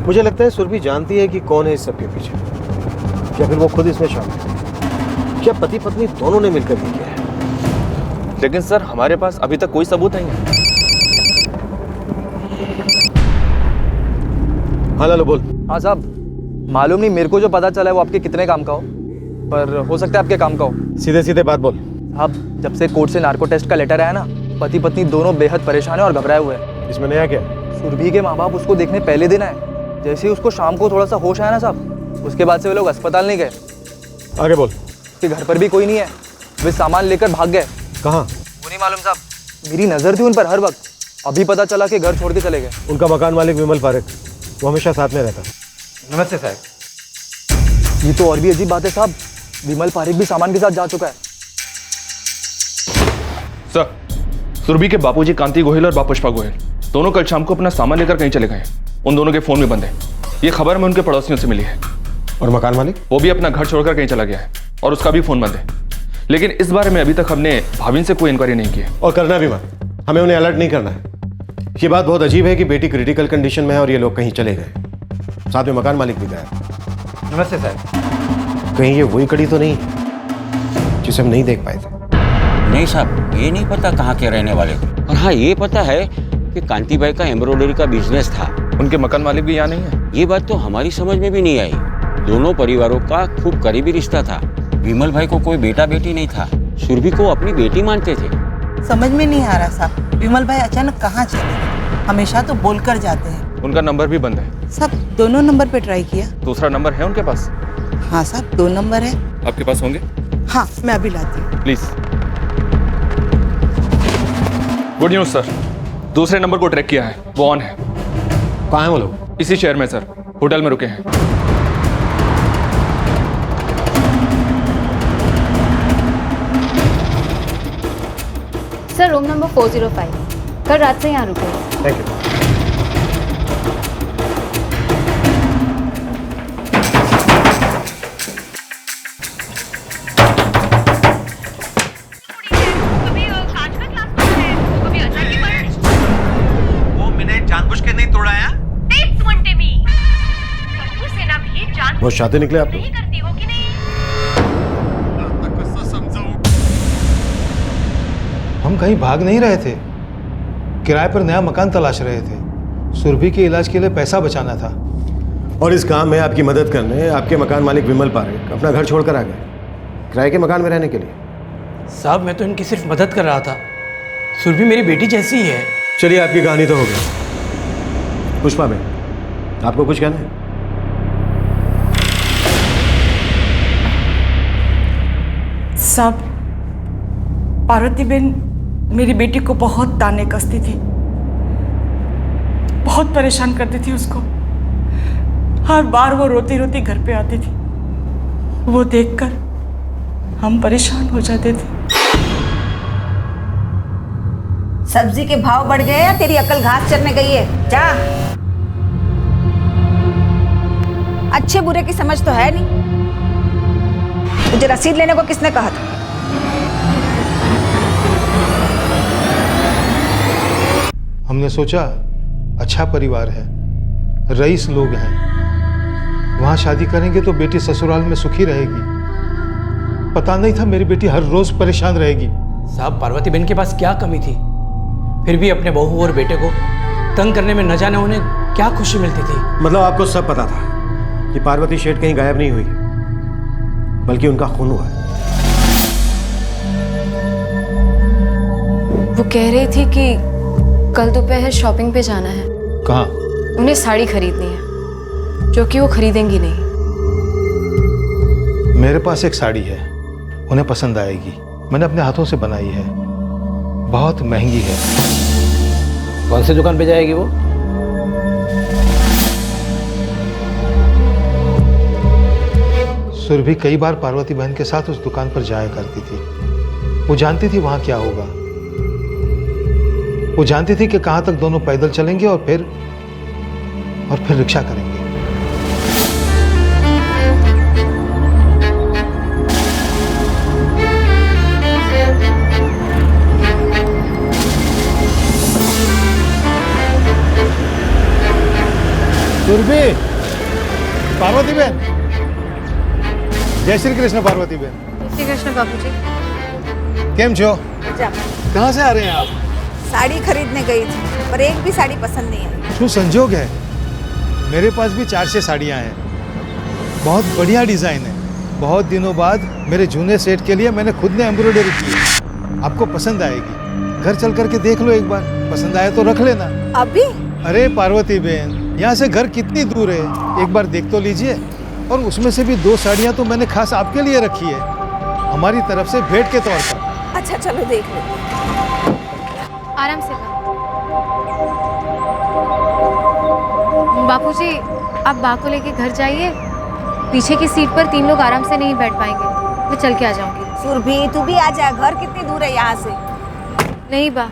मुझे लगता है सुरभि जानती है कि कौन है इस सब के पीछे, या फिर वो खुद इसमें शामिल है। क्या पति पत्नी दोनों ने मिलकर भी किया है? लेकिन सर, हमारे पास अभी तक कोई सबूत नहीं है। हाँ लालो बोल। हाँ साहब, मालूम नहीं मेरे को जो पता चला है वो आपके कितने काम का हो, पर हो सकता है आपके काम का हो। सीधे सीधे बात बोल। साहब, जब से कोर्ट से नार्को टेस्ट का लेटर आया ना, पति पत्नी दोनों बेहद परेशान है और घबराए हुए हैं। इसमें नया क्या? सुरभि के माँ बाप उसको देखने पहले दिन आए, जैसे ही उसको शाम को थोड़ा सा होश आया ना साहब, उसके बाद से वे लोग अस्पताल नहीं गए। आगे बोल। कि घर पर भी कोई नहीं है, वे सामान लेकर भाग गए। कहाँ? वो नहीं मालूम साहब, मेरी नजर थी उन पर हर वक्त। अभी पता चला कि घर छोड़ के चले गए। उनका मकान मालिक विमल पारेख, वो हमेशा साथ में रहता। नमस्ते साहब। ये तो और भी अजीब बात है साहब, विमल पारेख भी सामान के साथ जा चुका है। सर, सुरभि के बापूजी कांति गोहिल और बाप पुष्पा गोहिल दोनों कल शाम को अपना सामान लेकर कहीं चले गए। उन दोनों के फोन में बंद है। ये खबर हमें उनके पड़ोसियों से मिली है। और मकान मालिक? वो भी अपना घर छोड़कर कहीं चला गया है और उसका भी फोन बंद है। लेकिन इस बारे में अभी तक हमने भाविन से कोई इंक्वायरी नहीं की है। और करना भी मत, हमें उन्हें अलर्ट नहीं करना है। ये बात बहुत अजीब है कि बेटी क्रिटिकल कंडीशन में है और ये लोग कहीं चले गए, साथ में मकान मालिक भी गया। नमस्ते साहब। कहीं ये वही कड़ी तो नहीं जिसे हम नहीं देख पाए थे? नहीं साहब, ये नहीं पता कहाँ के रहने वाले थे। और हाँ, ये पता है कि कांति भाई का एम्ब्रॉयडरी का बिजनेस था। उनके मकान मालिक भी यहाँ नहीं है। ये बात तो हमारी समझ में भी नहीं आई। दोनों परिवारों का खूब करीबी रिश्ता था। विमल भाई को कोई बेटा बेटी नहीं था, सुरभि को अपनी बेटी मानते थे। समझ में नहीं आ रहा साहब, विमल भाई अचानक कहाँ चले गए? हमेशा तो बोलकर जाते हैं। उनका नंबर भी बंद है। सब दोनों नंबर पे ट्राई किया। दूसरा नंबर है उनके पास? हाँ साहब, 2 नंबर है। आपके पास होंगे? हाँ, मैं अभी लाती हूँ। प्लीज। गुड न्यूज सर, दूसरे नंबर को ट्रैक किया है, वो ऑन है। कहाँ है वो लोग? इसी शहर में सर, होटल में रुके हैं। सर, रूम नंबर 405, कल रात से यहाँ रुके हैं। Thank you. वो मैंने जानबूझ के नहीं तोड़ा है। तेज सुमन टेमी, सबको सेना भी बहुत शातिर निकले आप लोग। हम कहीं भाग नहीं रहे थे, किराए पर नया मकान तलाश रहे थे। सुरभि के इलाज के लिए पैसा बचाना था। और इस काम में आपकी मदद करने आपके मकान मालिक विमल पारेख अपना घर छोड़कर आ गए किराए के मकान में रहने के लिए। साहब मैं तो इनकी सिर्फ मदद कर रहा था। सुरभि मेरी बेटी जैसी ही है। चलिए आपकी कहानी तो हो गई। पुष्पा बहन, आपको कुछ कहना है? सब पार्वती बहन मेरी बेटी को बहुत ताने कसती थी, बहुत परेशान करती थी उसको। हर बार वो रोती रोती घर पे आती थी। वो देखकर हम परेशान हो जाते थे। सब्जी के भाव बढ़ गए या तेरी अकल घास चरने गई है? जा। अच्छे बुरे की समझ तो है नहीं। मुझे रसीद लेने को किसने कहा था? हमने सोचा अच्छा परिवार है, रईस लोग हैं, वहां शादी करेंगे तो बेटी ससुराल में सुखी रहेगी। पता नहीं था मेरी बेटी हर रोज परेशान रहेगी। साहब पार्वती बहन के पास क्या कमी थी, फिर भी अपने बहू और बेटे को तंग करने में न जाने उन्हें क्या खुशी मिलती थी। मतलब आपको सब पता था कि पार्वती शेठ कहीं गायब नहीं हुई, बल्कि उनका खून हुआ है। वो कह रही थी कि कल दोपहर शॉपिंग पे जाना है। कहाँ? उन्हें साड़ी खरीदनी है, जो कि वो खरीदेंगी नहीं। मेरे पास एक साड़ी है, उन्हें पसंद आएगी। मैंने अपने हाथों से बनाई है, बहुत महंगी है। कौन सी दुकान पे जाएगी वो? सुरभि कई बार पार्वती बहन के साथ उस दुकान पर जाया करती थी। वो जानती थी वहां क्या होगा। वो जानती थी कि कहां तक दोनों पैदल चलेंगे और फिर रिक्शा करेंगे। सुरभि, पार्वती बहन, जय श्री कृष्ण। पार्वती बहन, श्री कृष्ण बाबूजी। केम छो? जा। कहाँ से आ रहे हैं आप? साड़ी खरीदने गई थी, पर एक भी साड़ी पसंद नहीं आई। शू संजोग है, मेरे पास भी 4-6 साड़ियाँ हैं, बहुत बढ़िया डिजाइन है। बहुत दिनों बाद मेरे जूने सेट के लिए मैंने खुद ने एम्ब्रॉयडरी की है। आपको पसंद आएगी, घर चल करके देख लो एक बार, पसंद आए तो रख लेना। अभी? अरे पार्वती बहन, यहाँ से घर कितनी दूर है, एक बार देख तो लीजिए। और उसमें से भी 2 साड़ियाँ तो मैंने खास आपके लिए रखी है, हमारी तरफ से भेंट के तौर पर। अच्छा चलो देख लो। आराम से बापूजी, आप बा को लेके घर जाइए। पीछे की सीट पर 3 लोग आराम से नहीं बैठ पाएंगे, मैं चल के आ जाऊंगी। सुरभि तू भी आ जा, घर कितनी दूर है यहाँ से? नहीं बा,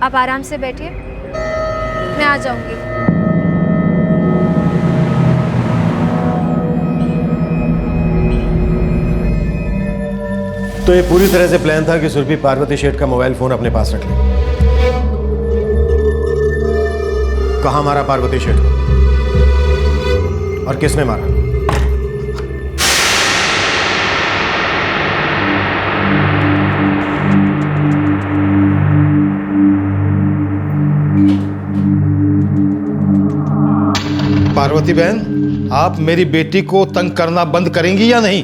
आप आराम से बैठिए, मैं आ जाऊंगी। तो ये पूरी तरह से प्लान था कि सुरभि पार्वती शेठ का मोबाइल फोन अपने पास रख ले। कहाँ मारा पार्वती शेठ को और किसने मारा? पार्वती बहन, आप मेरी बेटी को तंग करना बंद करेंगी या नहीं?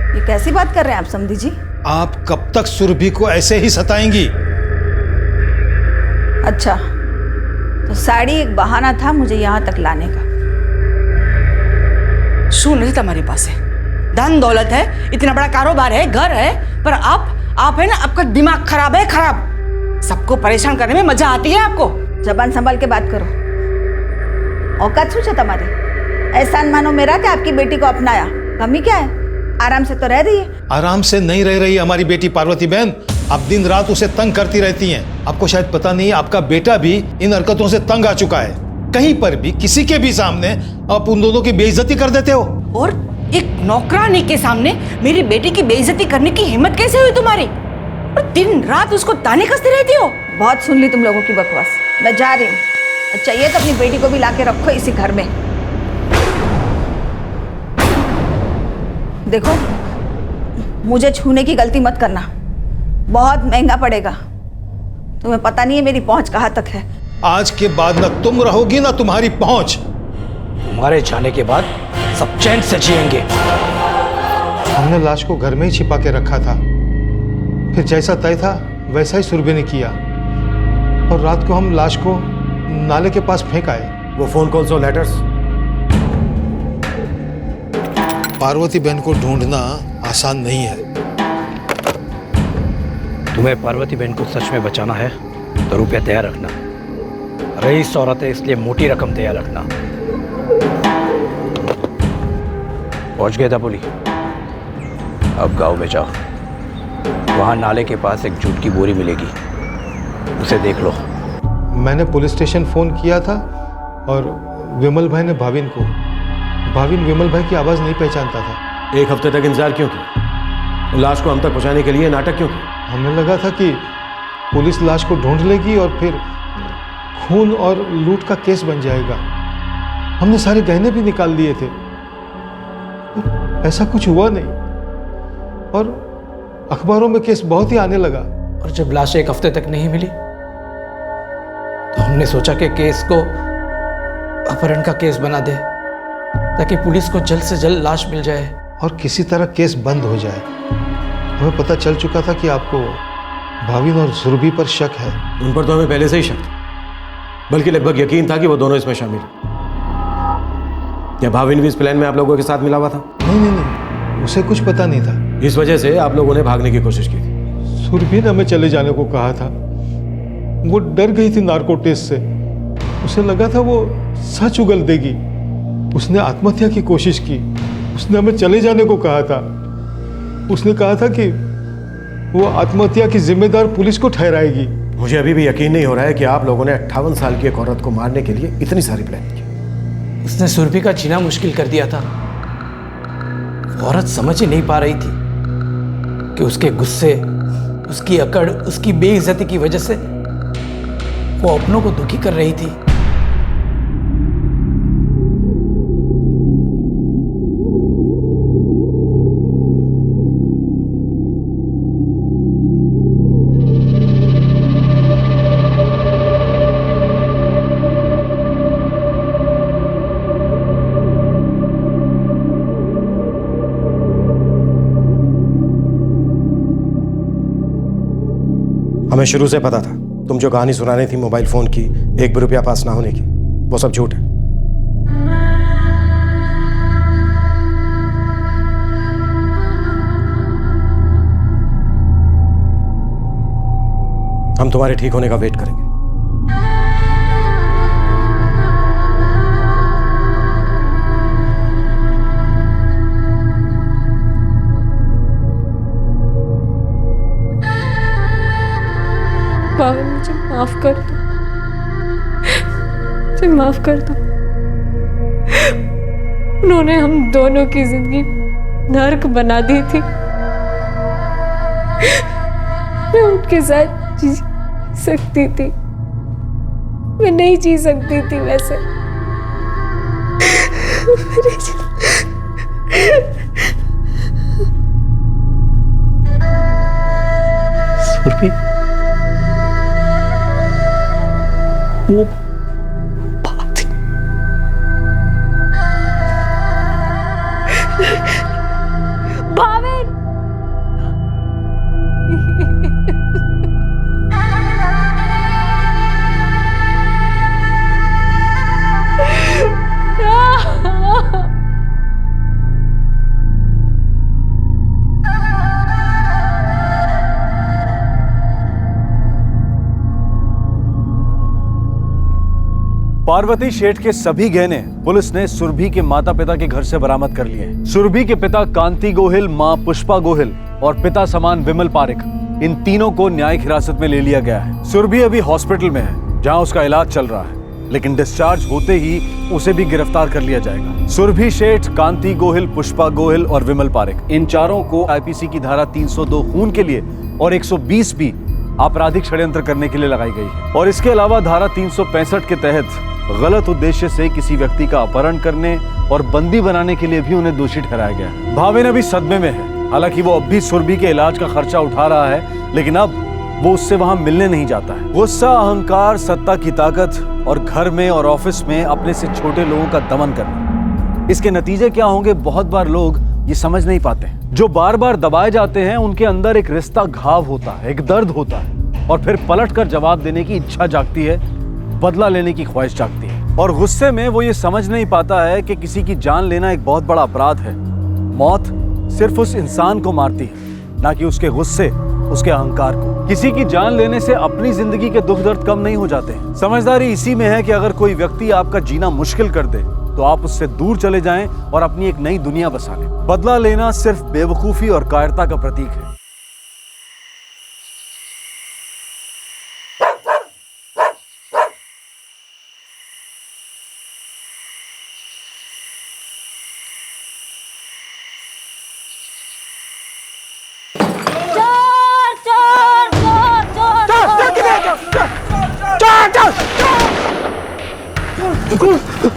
ये कैसी बात कर रहे हैं आप समधी जी? आप कब तक सुरभि को ऐसे ही सताएंगी? अच्छा, तो साड़ी एक बहाना था मुझे यहाँ तक लाने का। शू नहीं तुम्हारे पास है, धन दौलत है, इतना बड़ा कारोबार है, घर है, पर आप है ना, आपका दिमाग खराब है, खराब। सबको परेशान करने में मजा आती है आपको। जबान संभाल के बात करो। औकात सोचा तुम्हारी? एहसान मानो मेरा कि आपकी बेटी को अपनाया, कमी क्या है? आराम से तो रह रही है। आराम से नहीं रह रही हमारी बेटी पार्वती बहन, आप दिन रात उसे तंग करती रहती हैं। आपको शायद पता नहीं, आपका बेटा भी इन हरकतों से तंग आ चुका है। कहीं पर भी किसी के भी सामने आप उन दोनों की बेइज्जती कर देते हो। और एक नौकरानी के सामने मेरी बेटी की बेइज्जती करने की हिम्मत कैसे हुई तुम्हारी? और दिन रात उसको ताने कसती रहती हो। बहुत सुन ली तुम लोगों की बकवास, मैं जा रही हूँ। चाहिए तो अपनी बेटी को भी लाके रखो इसी घर में। देखो, मुझे छूने की गलती मत करना, बहुत महंगा पड़ेगा। तुम्हें पता नहीं है मेरी पहुंच कहाँ तक है। आज के बाद ना तुम रहोगी ना तुम्हारी पहुंच। तुम्हारे जाने के बाद सब चैन से जिएंगे। हमने लाश को घर में ही छिपा के रखा था, फिर जैसा तय था वैसा ही सुरभि ने किया, और रात को हम लाश को नाले के पास फेंक आए। वो फोन कॉल्स और लेटर्स? पार्वती बहन को ढूंढना आसान नहीं है। तुम्हें पार्वती बहन को सच में बचाना है तो रुपया तैयार रखना। रईस औरत है इसलिए मोटी रकम तैयार रखना। पहुंच गए दापोली, अब गांव में जाओ। वहां नाले के पास एक जूट की बोरी मिलेगी, उसे देख लो। मैंने पुलिस स्टेशन फोन किया था और विमल भाई ने भाविन को। भाविन विमल भाई की आवाज नहीं पहचानता था। 1 हफ्ते तक इंतजार क्यों किया? लाश को हम तक पहुंचाने के लिए नाटक क्यों किया? हमें लगा था कि पुलिस लाश को ढूंढ लेगी और फिर खून और लूट का केस बन जाएगा। हमने सारे गहने भी निकाल लिए थे, ऐसा कुछ हुआ नहीं, और अखबारों में केस बहुत ही आने लगा। और जब लाश 1 हफ्ते तक नहीं मिली तो हमने सोचा कि केस को अपहरण का केस बना दे, ताकि पुलिस को जल्द से जल्द लाश मिल जाए और किसी तरह केस बंद हो जाए। हमें पता चल चुका था कि आपको भाविन और सुरभि पर शक है। उन पर तो हमें पहले से ही शक था, बल्कि लगभग यकीन था कि वो दोनों इसमें शामिल। क्या भाविन भी इस प्लान में आप लोगों के साथ मिला हुआ था? नहीं, उसे कुछ पता नहीं था। इस वजह से आप लोगों ने भागने की कोशिश की थी। सुरभि ने हमें चले जाने को कहा था। वो डर गई थी नार्को टेस्ट से। उसे लगा था वो सच उगल देगी। उसने आत्महत्या की कोशिश की। उसने हमें चले जाने को कहा था। उसने कहा था कि वो आत्महत्या की जिम्मेदार पुलिस को ठहराएगी। मुझे अभी भी यकीन नहीं हो रहा है कि आप लोगों ने 58 साल की एक औरत को मारने के लिए इतनी सारी प्लान की। उसने सुरभि का जीना मुश्किल कर दिया था। वो औरत समझ ही नहीं पा रही थी कि उसके गुस्से, उसकी अकड़, उसकी बेइज्जती की वजह से वो अपनों को दुखी कर रही थी। हमें शुरू से पता था तुम जो कहानी सुना रही थी मोबाइल फोन की, 1 भी रुपया पास ना होने की, वो सब झूठ है। हम तुम्हारे ठीक होने का वेट करेंगे। भाविन, मुझे माफ कर दो, मुझे माफ कर दो। उन्होंने हम दोनों की जिंदगी नर्क बना दी थी। मैं उनके साथ जी सकती थी, मैं नहीं जी सकती थी वैसे। सुरभि, वो बात भाविन, पार्वती शेठ के सभी गहने पुलिस ने सुरभि के माता पिता के घर से बरामद कर लिए हैं। सुरभि के पिता कांति गोहिल, मां पुष्पा गोहिल और पिता समान विमल पारेख, इन तीनों को न्यायिक हिरासत में ले लिया गया है। सुरभि अभी हॉस्पिटल में है जहां उसका इलाज चल रहा है, लेकिन डिस्चार्ज होते ही उसे भी गिरफ्तार कर लिया जाएगा। सुरभि शेठ, कांति गोहिल, पुष्पा गोहिल और विमल पारेख, इन चारों को आईपीसी की धारा 302 खून के लिए और 120 भी आपराधिक षड्यंत्र करने के लिए लगाई गई है। और इसके अलावा धारा 365 के तहत गलत उद्देश्य से किसी व्यक्ति का अपहरण करने और बंदी बनाने के लिए भी उन्हें दोषी ठहराया गया है। भाविन अभी सदमे में है। हालांकि वो अब भी सुरभि के इलाज का खर्चा उठा रहा है, लेकिन अब वो उससे वहां मिलने नहीं जाता है। गुस्सा, अहंकार, सत्ता की ताकत और घर में और ऑफिस में अपने से छोटे लोगों का दमन करना, इसके नतीजे क्या होंगे बहुत बार लोग ये समझ नहीं पाते। जो बार बार दबाए जाते हैं उनके अंदर एक रिश्ता घाव होता है, एक दर्द होता है, और फिर पलट कर जवाब देने की इच्छा जागती है, बदला लेने की ख्वाहिश जागती है। और गुस्से में वो ये समझ नहीं पाता है कि किसी की जान लेना एक बहुत बड़ा अपराध है। मौत सिर्फ उस इंसान को मारती है, ना कि उसके गुस्से, उसके अहंकार को। किसी की जान लेने से अपनी जिंदगी के दुख दर्द कम नहीं हो जाते। समझदारी इसी में है कि अगर कोई व्यक्ति आपका जीना मुश्किल कर दे तो आप उससे दूर चले जाएं और अपनी एक नई दुनिया बसा लें। बदला लेना सिर्फ बेवकूफी और कायरता का प्रतीक है।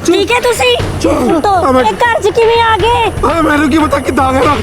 ठीक है तुसी तो एक घर च किवें आ गए? मैनू की पता किद्दां आ गया।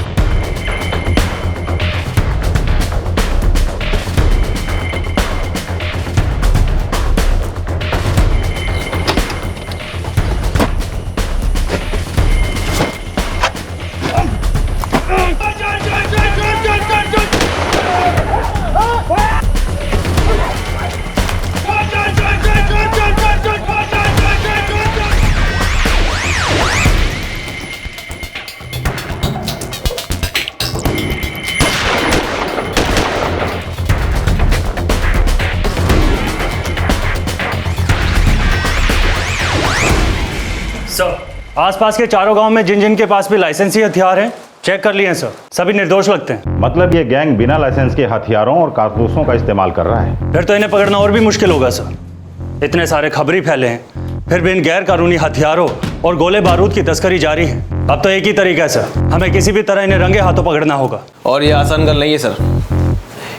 सर, आसपास के चारों गांव में जिन जिन के पास भी लाइसेंसी हथियार हैं चेक कर लिए हैं सर, सभी निर्दोष लगते हैं। मतलब ये गैंग बिना लाइसेंस के हथियारों और कारतूसों का इस्तेमाल कर रहा है। फिर तो इन्हें पकड़ना और भी मुश्किल होगा सर। इतने सारे खबरी फैले हैं, फिर भी इन गैर कानूनी हथियारों और गोले बारूद की तस्करी जारी है। अब तो एक ही तरीका है सर, हमें किसी भी तरह इन्हें रंगे हाथों पकड़ना होगा। और ये आसान गल नहीं है सर,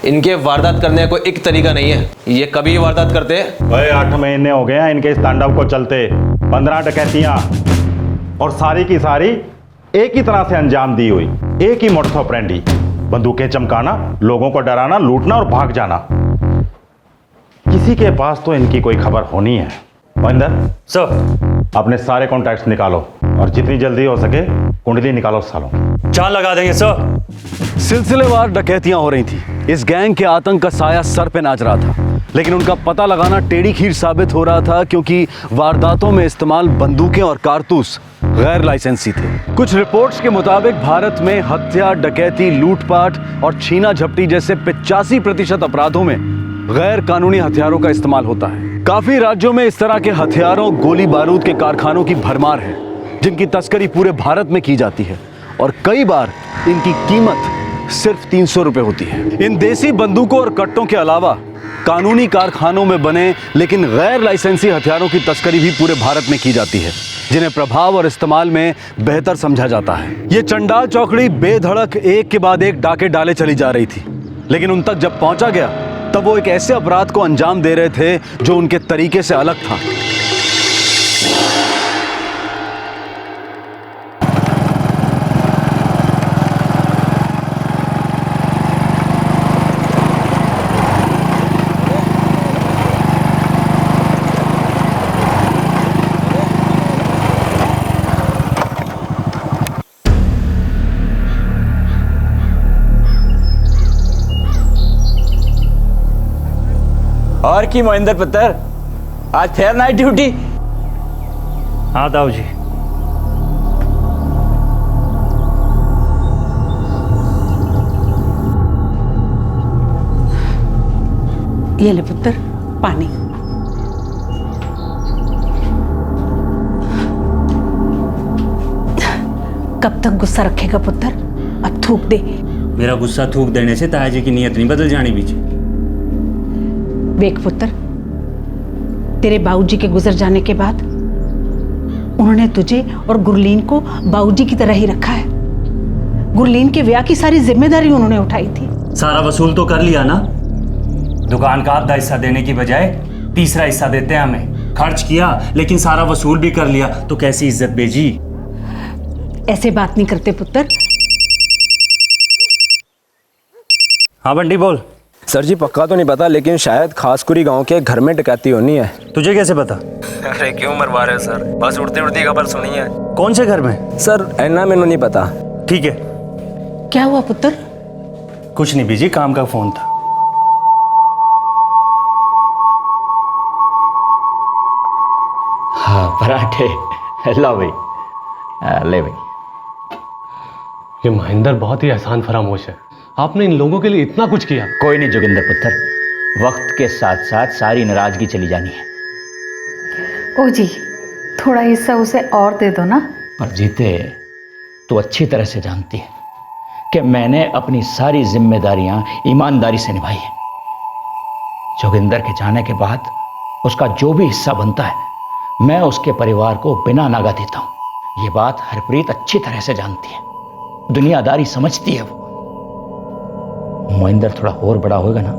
इनके वारदात करने का कोई एक तरीका नहीं है। ये कभी वारदात करते हैं। 8 महीने हो गए हैं इनके इस तांडव को चलते। 15 डकैतियां और सारी की सारी एक ही तरह से अंजाम दी हुई, एक ही मोडस ऑपरेंडी, बंदूकें चमकाना, लोगों को डराना, लूटना और भाग जाना। किसी के पास तो इनकी कोई खबर होनी है। महेंद्र सर, अपने सारे कॉन्टैक्ट्स निकालो और जितनी जल्दी हो सके कुंडली निकालो सालों। चाल लगा देंगे सर। सिलसिलेवार डकैतियां हो रही थी। इस गैंग के आतंक का साया सर पे नाच रहा था, लेकिन उनका पता लगाना टेढ़ी खीर साबित हो रहा था, क्योंकि वारदातों में इस्तेमाल बंदूकें और कारतूस गैर लाइसेंसी थे। कुछ रिपोर्ट्स के मुताबिक भारत में हत्या, डकैती, लूटपाट और छीना झपटी जैसे 85% अपराधों में गैर कानूनी हथियारों का इस्तेमाल होता है। काफी राज्यों में इस तरह के हथियारों, गोली बारूद के कारखानों की भरमार है, जिनकी तस्करी पूरे भारत में की जाती है, और कई बार इनकी कीमत सिर्फ 300 रुपए होती है। इन देसी बंदूकों और कट्टों के अलावा कानूनी कारखानों में बने लेकिन गैर लाइसेंसी हथियारों की तस्करी भी पूरे भारत में की जाती है, जिन्हें प्रभाव और इस्तेमाल में बेहतर समझा जाता है। ये चंडाल चौकड़ी बेधड़क एक के बाद एक डाके डाले चली जा रही थी, लेकिन उन तक जब पहुंचा गया तब वो एक ऐसे अपराध को अंजाम दे रहे थे जो उनके तरीके से अलग था। और की महेंद्र पुत्र, आज फिर नाइट ड्यूटी? हाँ दाऊ जी। ये ले पुत्र पानी। कब तक गुस्सा रखेगा पुत्र? अब थूक दे। मेरा गुस्सा थूक देने से तायाजी की नीयत नहीं बदल जानी बीच। देख पुत्र, तेरे बाबूजी के गुजर जाने के बाद उन्होंने तुझे और गुरलीन को बाबूजी की तरह ही रखा है। गुरलीन के ब्याह की सारी जिम्मेदारी उन्होंने उठाई थी। सारा वसूल तो कर लिया ना। दुकान का आधा हिस्सा देने की बजाय तीसरा हिस्सा देते हैं हमें। खर्च किया लेकिन सारा वसूल भी कर लिया, तो कैसी इज्जत बेजी। ऐसे बात नहीं करते पुत्र। हाँ बंटी बोल। सर जी पक्का तो नहीं पता, लेकिन शायद खासकुरी गांव के घर में डकैती होनी है। तुझे कैसे पता? अरे क्यों मरवा रहे हो सर, बस उड़ती उड़ती खबर सुनी है। कौन से घर में? सर ऐना मैंने नहीं पता। ठीक है। क्या हुआ पुत्र? कुछ नहीं बीजी, काम का फोन था। हाँ पराठे ला भाई, ले भाई। ये महेंद्र बहुत ही एहसान फरामोश है, आपने इन लोगों के लिए इतना कुछ किया। कोई नहीं जोगिंदर पुत्र, वक्त के साथ साथ सारी नाराजगी चली जानी है। ओ जी, थोड़ा हिस्सा उसे और दे दो ना। पर जीते, तू अच्छी तरह से जानती है कि मैंने अपनी सारी जिम्मेदारियां ईमानदारी से निभाई है। जोगिंदर के जाने के बाद उसका जो भी हिस्सा बनता है मैं उसके परिवार को बिना नागा देता हूं। ये बात हरप्रीत अच्छी तरह से जानती है, दुनियादारी समझती है वो। महेंद्र थोड़ा और बड़ा होगा ना,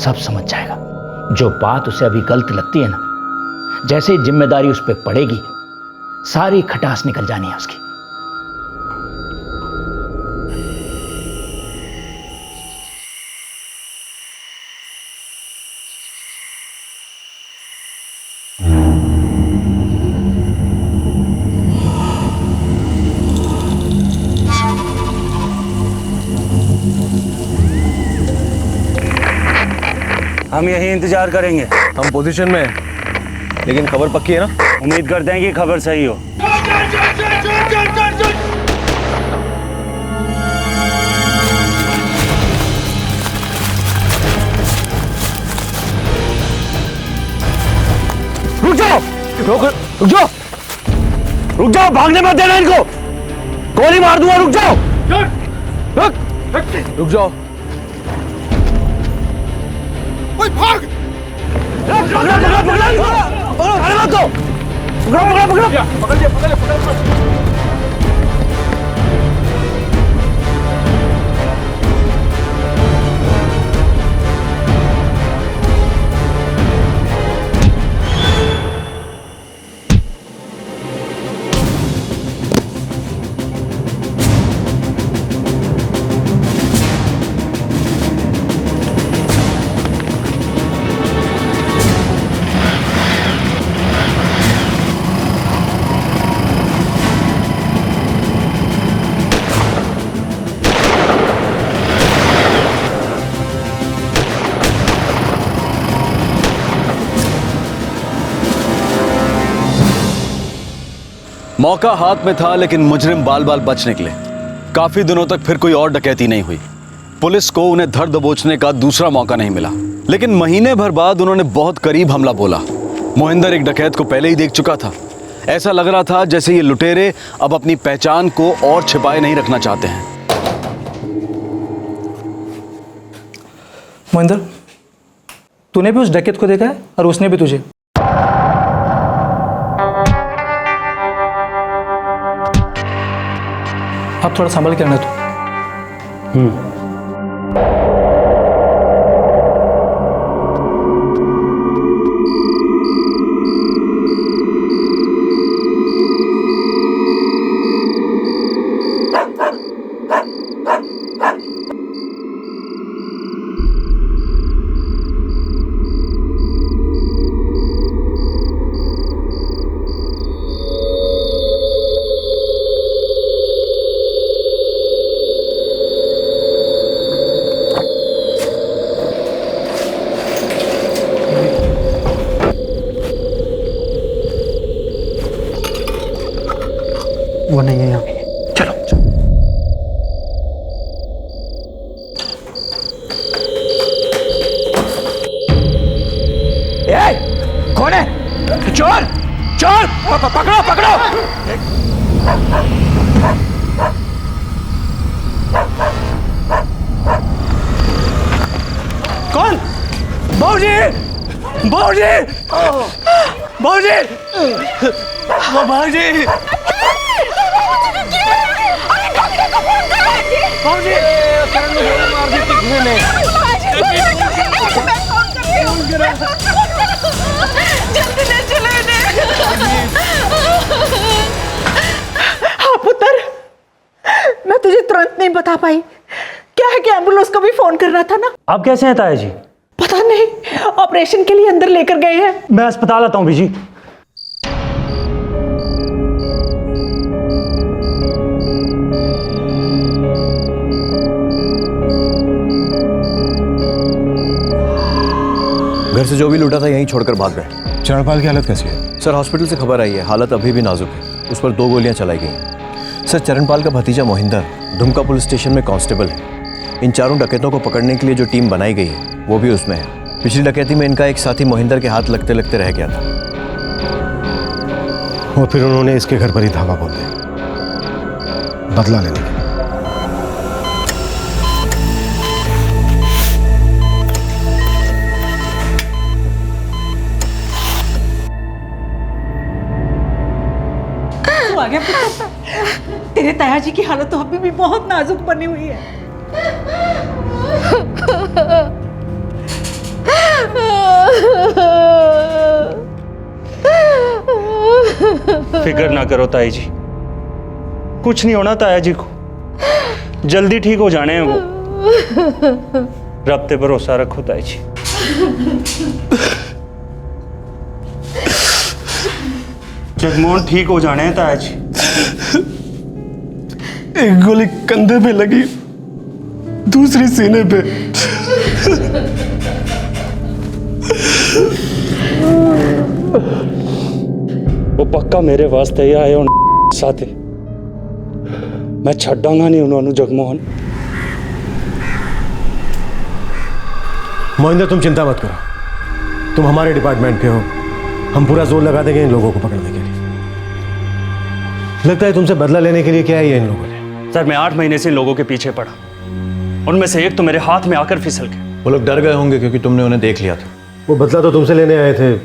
सब समझ जाएगा। जो बात उसे अभी गलत लगती है ना, जैसे ही जिम्मेदारी उस पर पड़ेगी सारी खटास निकल जानी है उसकी। हम यही इंतजार करेंगे। हम पोजीशन में हैं, लेकिन खबर पक्की है ना? उम्मीद करते हैं कि खबर सही हो। रुक जाओ, रुक जाओ, रुक जाओ, भागने मत देना इनको, गोली मार दूंगा। रुक जाओ, रुक जाओ। भाग! पकड़ो, पकड़ लिया। मौका हाथ में था, लेकिन मुजरिम बाल बाल बच निकले। काफी दिनों तक फिर कोई और डकैती नहीं हुई। पुलिस को उन्हें धर दबोचने का दूसरा मौका नहीं मिला, लेकिन महीने भर बाद उन्होंने बहुत करीब हमला बोला। मोहिंदर एक डकैत को पहले ही देख चुका था। ऐसा लग रहा था जैसे ये लुटेरे अब अपनी पहचान को और छिपाए नहीं रखना चाहते हैं। मोहिंदर, तूने भी उस डकैत को देखा है और उसने भी तुझे। आप थोड़ा संभल के रहना तू। वो नहीं है यहाँ। चलो कौन है? चोर, चोर, पकड़ो, पकड़ो। कौन? बाबूजी, बाबूजी, बाबूजी, बाबूजी, हाँ पुत्र, बता पाई। क्या है कि एम्बुलेंस को भी फोन करना था ना। आप कैसे हैं ताया जी? पता नहीं, ऑपरेशन के लिए अंदर लेकर गए हैं। मैं अस्पताल आता हूँ बीजी। घर से जो भी लूटा था यहीं छोड़कर भाग गए। चरणपाल की हालत कैसी है? सर हॉस्पिटल से खबर आई है, हालत अभी भी नाजुक है। उस पर 2 गोलियां चलाई गई। सर चरणपाल का भतीजा मोहिंदर दुमका पुलिस स्टेशन में कांस्टेबल है। इन 4 डकैतों को पकड़ने के लिए जो टीम बनाई गई है वो भी उसमें है। पिछली डकैती में इनका एक साथी मोहिंदर के हाथ लगते लगते रह गया था और फिर उन्होंने इसके घर पर ही धावा बोल दिया बदला लेने के लिए। आ गया पुत्र। तेरे ताया जी की हालत तो अभी भी बहुत नाजुक बनी हुई है। फिक्र ना करो ताई जी, कुछ नहीं होना ताया जी को, जल्दी ठीक हो जाने हैं वो। रब पे भरोसा रखो ताई जी। जगमोहन ठीक हो जाने हैं ताया जी। एक गोली कंधे पे लगी, दूसरी सीने पे। वो पक्का मेरे वास्ते ही आए और साथे मैं छड्डांगा नहीं उन्होंने। जगमोहन मोहिंदर तुम चिंता मत करो, तुम हमारे डिपार्टमेंट के हो, हम पूरा जोर लगा देंगे इन लोगों को पकड़ने के लिए। लगता है तुमसे बदला लेने के लिए क्या है ये इन लोगों ने। सर मैं 8 महीने से इन लोगों के पीछे पड़ा, उनमें से एक तो मेरे हाथ में आकर फिसल गए। वो लोग डर गए होंगे क्योंकि तुमने उन्हें देख लिया था। वो बदला तो तुमसे लेने आए थे,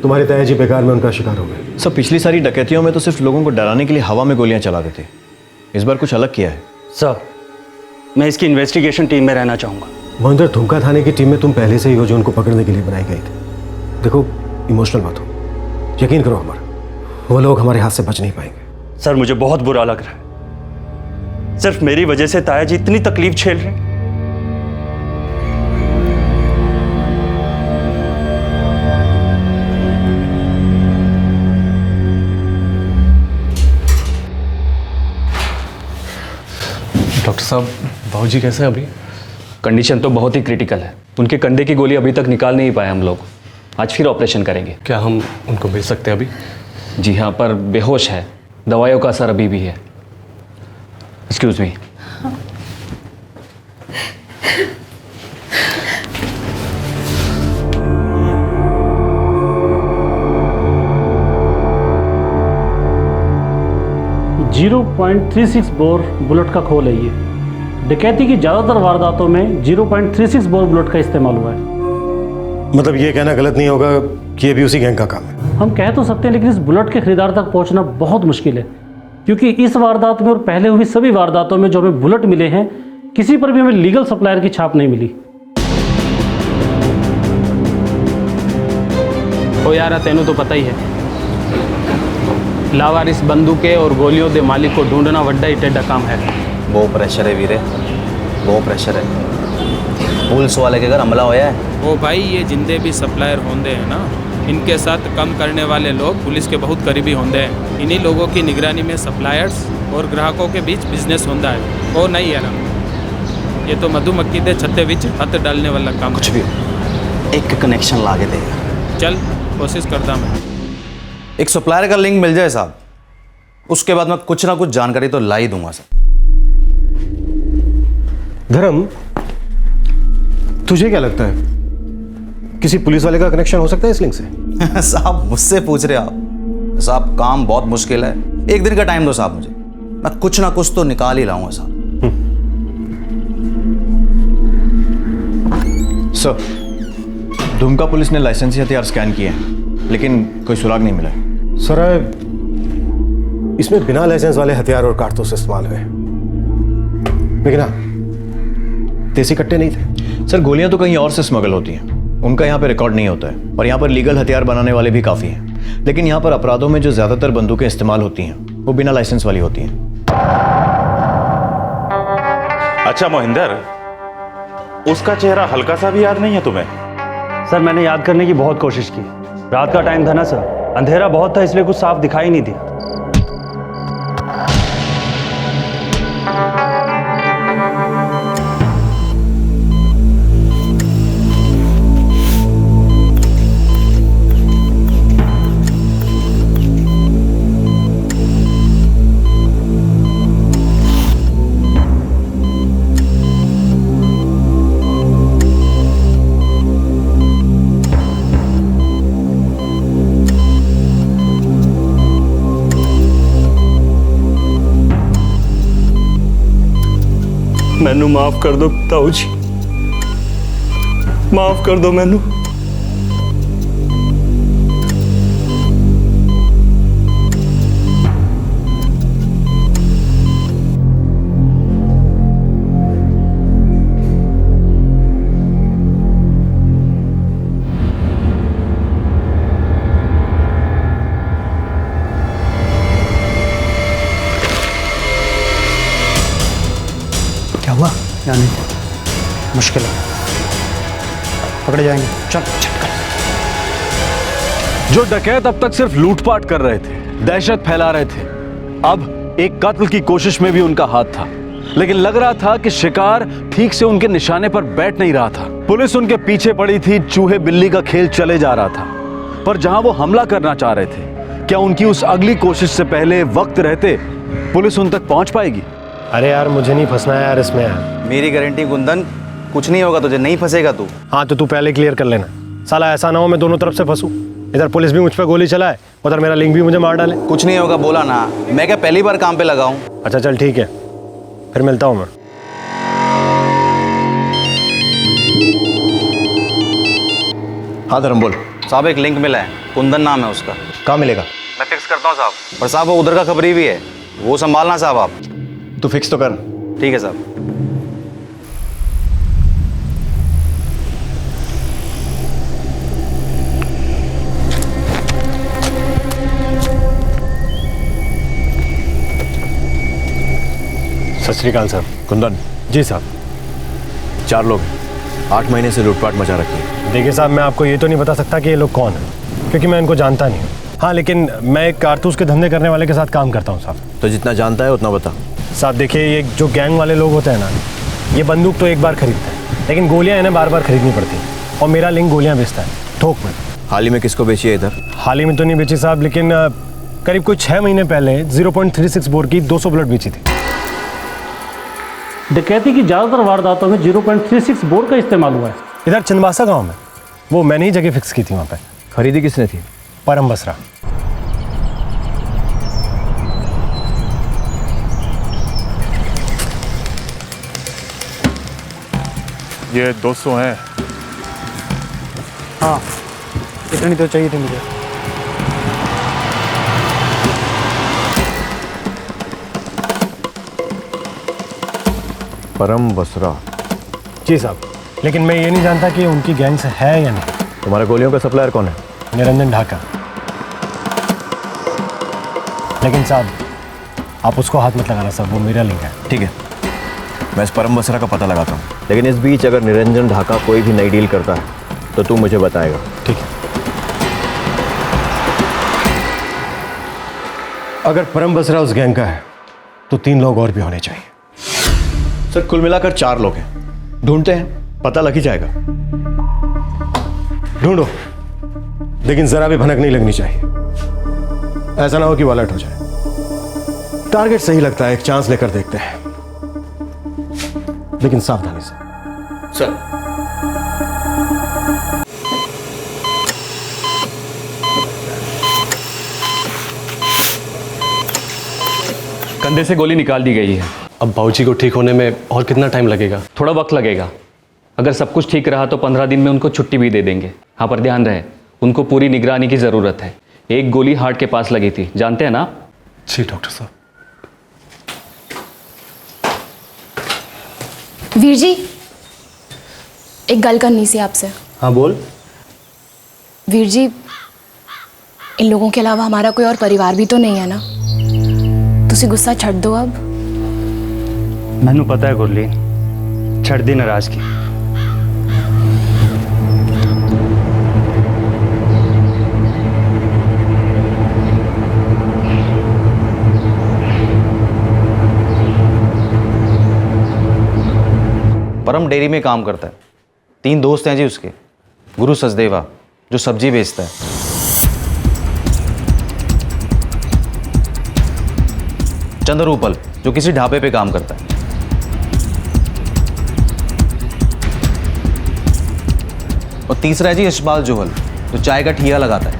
तुम्हारे ताया जी बेकार में उनका शिकार हो गए। सब पिछली सारी डकैतियों में तो सिर्फ लोगों को डराने के लिए हवा में गोलियां चला देते, इस बार कुछ अलग किया है। सर मैं इसकी इन्वेस्टिगेशन टीम में रहना चाहूंगा। मोहिंदर दुमका थाने की टीम में तुम पहले से ही हो जो उनको पकड़ने के लिए बनाई गई थी। देखो इमोशनल मत हो, यकीन करो हमारा, वो लोग हमारे हाथ से बच नहीं पाएंगे। सर मुझे बहुत बुरा लग रहा है, सिर्फ मेरी वजह से ताया जी इतनी तकलीफ झेल रहे हैं। डॉक्टर साहब बाबूजी कैसे हैं अभी? कंडीशन तो बहुत ही क्रिटिकल है, उनके कंधे की गोली अभी तक निकाल नहीं पाए हम लोग। आज फिर ऑपरेशन करेंगे। क्या हम उनको भेज सकते हैं अभी? जी हाँ, पर बेहोश है, दवाइयों का असर अभी भी है। Excuse me. .36 बोर बुलेट का खोल है ये। डकैती की ज़्यादातर वारदातों में 0.36 बोर बुलेट का इस्तेमाल हुआ है। मतलब ये कहना गलत नहीं होगा कि ये भी उसी गैंग का काम है? हम कह तो सकते हैं, लेकिन इस बुलेट के खरीदार तक पहुंचना बहुत मुश्किल है, क्योंकि इस वारदात में और पहले हुई सभी वारदातों में जो हमें बुलेट मिले हैं, किसी पर भी हमें लीगल सप्लायर की छाप नहीं मिली। ओ यार तेनू तो पता ही है, लावारिस बंदूकें और गोलियों के मालिक को ढूंढना वड्डा ही टेढ़ा काम है। बहुत प्रेशर है वीरे, बहुत प्रेशर है। पुलिस वाले के घर हमला होया है। ओ भाई, ये जिंदे भी सप्लायर होंदे हैं ना, इनके साथ कम करने वाले लोग पुलिस के बहुत करीबी होंदे हैं। इन्हीं लोगों की निगरानी में सप्लायर्स और ग्राहकों के बीच बिजनेस होता है। ओ नहीं है ना, ये तो मधुमक्खी दे छत्ते विच हाथ डालने वाला काम। कुछ भी एक कनेक्शन लागे दे। चल कोशिश करता मैं। एक सप्लायर का लिंक मिल जाए साहब, उसके बाद मैं कुछ ना कुछ जानकारी तो ला ही दूंगा सर। धर्म, तुझे क्या लगता है किसी पुलिस वाले का कनेक्शन हो सकता है इस लिंक से? साहब मुझसे पूछ रहे आप? साहब काम बहुत मुश्किल है, एक दिन का टाइम दो साहब मुझे, मैं कुछ ना कुछ तो निकाल ही लाऊंगा साहब। सर, दुमका पुलिस ने लाइसेंसी हथियार स्कैन किए हैं, लेकिन कोई सुराग नहीं मिला। सर इसमें बिना लाइसेंस वाले हथियार और कारतूस इस्तेमाल हुए, लेकिन हाँ देसी कट्टे नहीं थे। सर गोलियां तो कहीं और से स्मगल होती हैं, उनका यहाँ पे रिकॉर्ड नहीं होता है, और यहाँ पर लीगल हथियार बनाने वाले भी काफ़ी हैं। लेकिन यहाँ पर अपराधों में जो ज़्यादातर बंदूकें इस्तेमाल होती हैं वो बिना लाइसेंस वाली होती हैं। अच्छा मोहिंदर, उसका चेहरा हल्का सा भी याद नहीं है तुम्हें? सर मैंने याद करने की बहुत कोशिश की, रात का टाइम था ना सर, अंधेरा बहुत था इसलिए कुछ साफ दिखाई नहीं दिया। मैनू माफ कर दो ताऊ जी, माफ कर दो मैनू। क्या हुआ? यानी मुश्किल है, पकड़े जाएंगे। चल चल। जो डकैत अब तक सिर्फ लूटपाट कर रहे थे, दहशत फैला रहे थे, अब एक कत्ल की कोशिश में भी उनका हाथ था। लेकिन लग रहा था कि शिकार ठीक से उनके निशाने पर बैठ नहीं रहा था। पुलिस उनके पीछे पड़ी थी, चूहे बिल्ली का खेल चले जा रहा था। पर जहां वो हमला करना चाह रहे थे, क्या उनकी उस अगली कोशिश से पहले वक्त रहते पुलिस उन तक पहुंच पाएगी? अरे यार मुझे नहीं फंसना है यार इसमें यार। मेरी गारंटी कुंदन, कुछ नहीं होगा तुझे, नहीं फंसेगा तू। हाँ तो तू पहले क्लियर कर लेना, साला ऐसा ना हो मैं दोनों तरफ से फंसूं। इधर पुलिस भी मुझ पर गोली चलाए, उधर मेरा लिंक भी मुझे मार डाले। कुछ नहीं होगा बोला ना, मैं क्या पहली बार काम पे लगा हूँ। अच्छा चल ठीक है, फिर मिलता हूँ मैं। हाँ धर्म बोल। साहब एक लिंक मिला है, कुंदन नाम है उसका। कहाँ मिलेगा? मैं फिक्स करता हूँ साहब। पर साहब वो उधर का खबरी भी है, वो संभालना साहब आप। तू फिक्स तो कर। ठीक है साहब। सत श्री अकाल सर। कुंदन। जी साहब। 4 लोग 8 महीने से लूटपाट मचा रखी है। देखिए साहब, मैं आपको ये तो नहीं बता सकता कि ये लोग कौन हैं, क्योंकि मैं इनको जानता नहीं हूँ। हाँ लेकिन मैं एक कारतूस के धंधे करने वाले के साथ काम करता हूँ साहब। तो जितना जानता है उतना बता। साहब देखिए, ये जो गैंग वाले लोग होते हैं ना, ये बंदूक तो एक बार खरीदते हैं, लेकिन गोलियाँ इन्हें बार बार खरीदनी पड़ती हैं। और मेरा लिंक गोलियाँ बेचता है थोक में। हाल ही में किसको बेची है इधर? हाल ही में तो नहीं बेची साहब, लेकिन करीब कोई 6 महीने पहले 0.36 बोर की 200 बुलेट बेची थी। डकैती की ज़्यादातर वारदातों में 0.36 बोर का इस्तेमाल हुआ है। इधर चंदवासा गांव में, वो मैंने ही जगह फिक्स की थी वहाँ पे। खरीदी किसने थी? परम बसरा। ये 200 हैं। हाँ इतनी तो चाहिए थी मुझे। परम बसरा। जी साहब, लेकिन मैं ये नहीं जानता कि उनकी गैंग से है या नहीं। तुम्हारे गोलियों का सप्लायर कौन है? निरंजन ढाका। लेकिन साहब आप उसको हाथ मत लगाना साहब, वो मेरा लिंक है। ठीक है, मैं इस परम बसरा का पता लगाता हूँ, लेकिन इस बीच अगर निरंजन ढाका कोई भी नई डील करता है तो तू मुझे बताएगा। ठीक है। अगर परम बसरा उस गैंग का है तो 3 लोग और भी होने चाहिए। सर कुल मिलाकर 4 लोग हैं, ढूंढते हैं, पता लग ही जाएगा। ढूंढो, लेकिन जरा भी भनक नहीं लगनी चाहिए। ऐसा ना हो कि वालट हो जाए। टारगेट सही लगता है, एक चांस लेकर देखते हैं, लेकिन सावधानी से। सर कंधे से गोली निकाल दी गई है। अब बाबूजी को ठीक होने में और कितना टाइम लगेगा? थोड़ा वक्त लगेगा। अगर सब कुछ ठीक रहा तो 15 दिन में उनको छुट्टी भी दे देंगे। हाँ पर ध्यान रहे, उनको पूरी निगरानी की ज़रूरत है। एक गोली हार्ट के पास लगी थी, जानते हैं ना? जी डॉक्टर साहब। वीर जी, एक गल करनी सी आपसे। हाँ बोल। वीर जी, इन लोगों के अलावा हमारा कोई और परिवार भी तो नहीं है ना? तुसी गुस्सा छੱਡ दो अब। मैनू पता है गुरलीन, छੱਡ दी नाराजगी। परम डेयरी में काम करता है। 3 दोस्त हैं जी उसके। गुरु सचदेवा जो सब्जी बेचता है, चंद्रूपल जो किसी ढाबे पे काम करता है, और तीसरा है जी यशपाल जोहल जो चाय का ठिया लगाता है।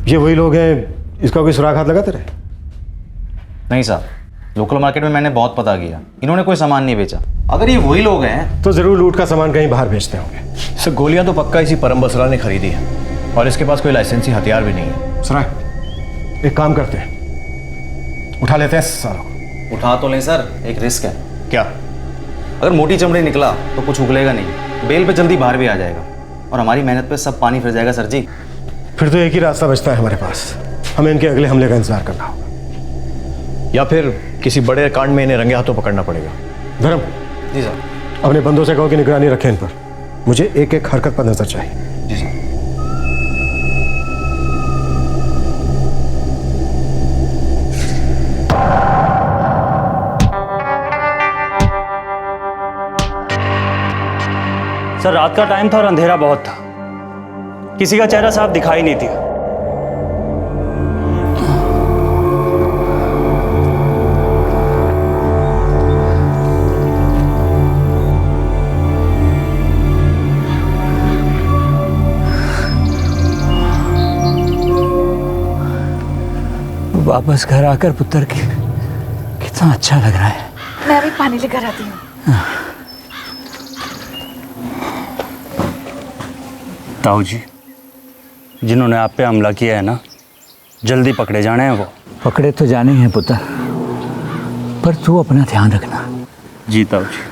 ये वही लोग हैं, इसका कोई सुराग हाथ लगाते रहे? नहीं साहब, लोकल मार्केट में मैंने बहुत पता किया, इन्होंने कोई सामान नहीं बेचा। अगर ये वही लोग हैं तो जरूर लूट का सामान कहीं बाहर बेचते होंगे। सर गोलियां तो पक्का इसी परम बसरा ने खरीदी है और इसके पास कोई लाइसेंसी हथियार भी नहीं है। सराय एक काम करते हैं, उठा लेते हैं सारों को। उठा तो लें सर, एक रिस्क है। क्या? अगर मोटी चमड़ी निकला तो कुछ उगलेगा नहीं, बेल पे जल्दी बाहर भी आ जाएगा और हमारी मेहनत पे सब पानी फिर जाएगा सर जी। फिर तो एक ही रास्ता बचता है हमारे पास, हमें इनके अगले हमले का इंतजार करना होगा, या फिर किसी बड़े कांड में इन्हें रंगे हाथों पकड़ना पड़ेगा। धर्म जी सर। अपने बंदों से कहो कि निगरानी रखें इन पर, मुझे एक एक हरकत पर नजर चाहिए। जी सर। सर रात का टाइम था और अंधेरा बहुत था, किसी का चेहरा साफ दिखाई नहीं दिया। वापस घर आकर पुत्र की कितना अच्छा लग रहा है। मैं अभी पानी लेकर आती हूँ। ताऊ जी, जिन्होंने आप पे हमला किया है ना, जल्दी पकड़े जाने हैं वो। पकड़े तो जाने हैं पुत्र, पर तू अपना ध्यान रखना। जी ताऊ जी।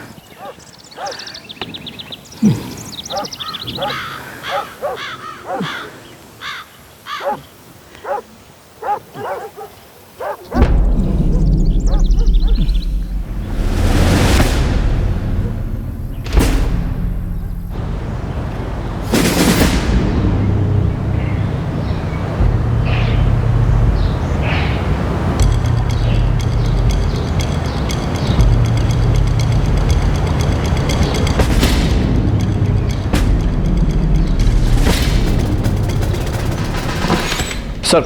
सर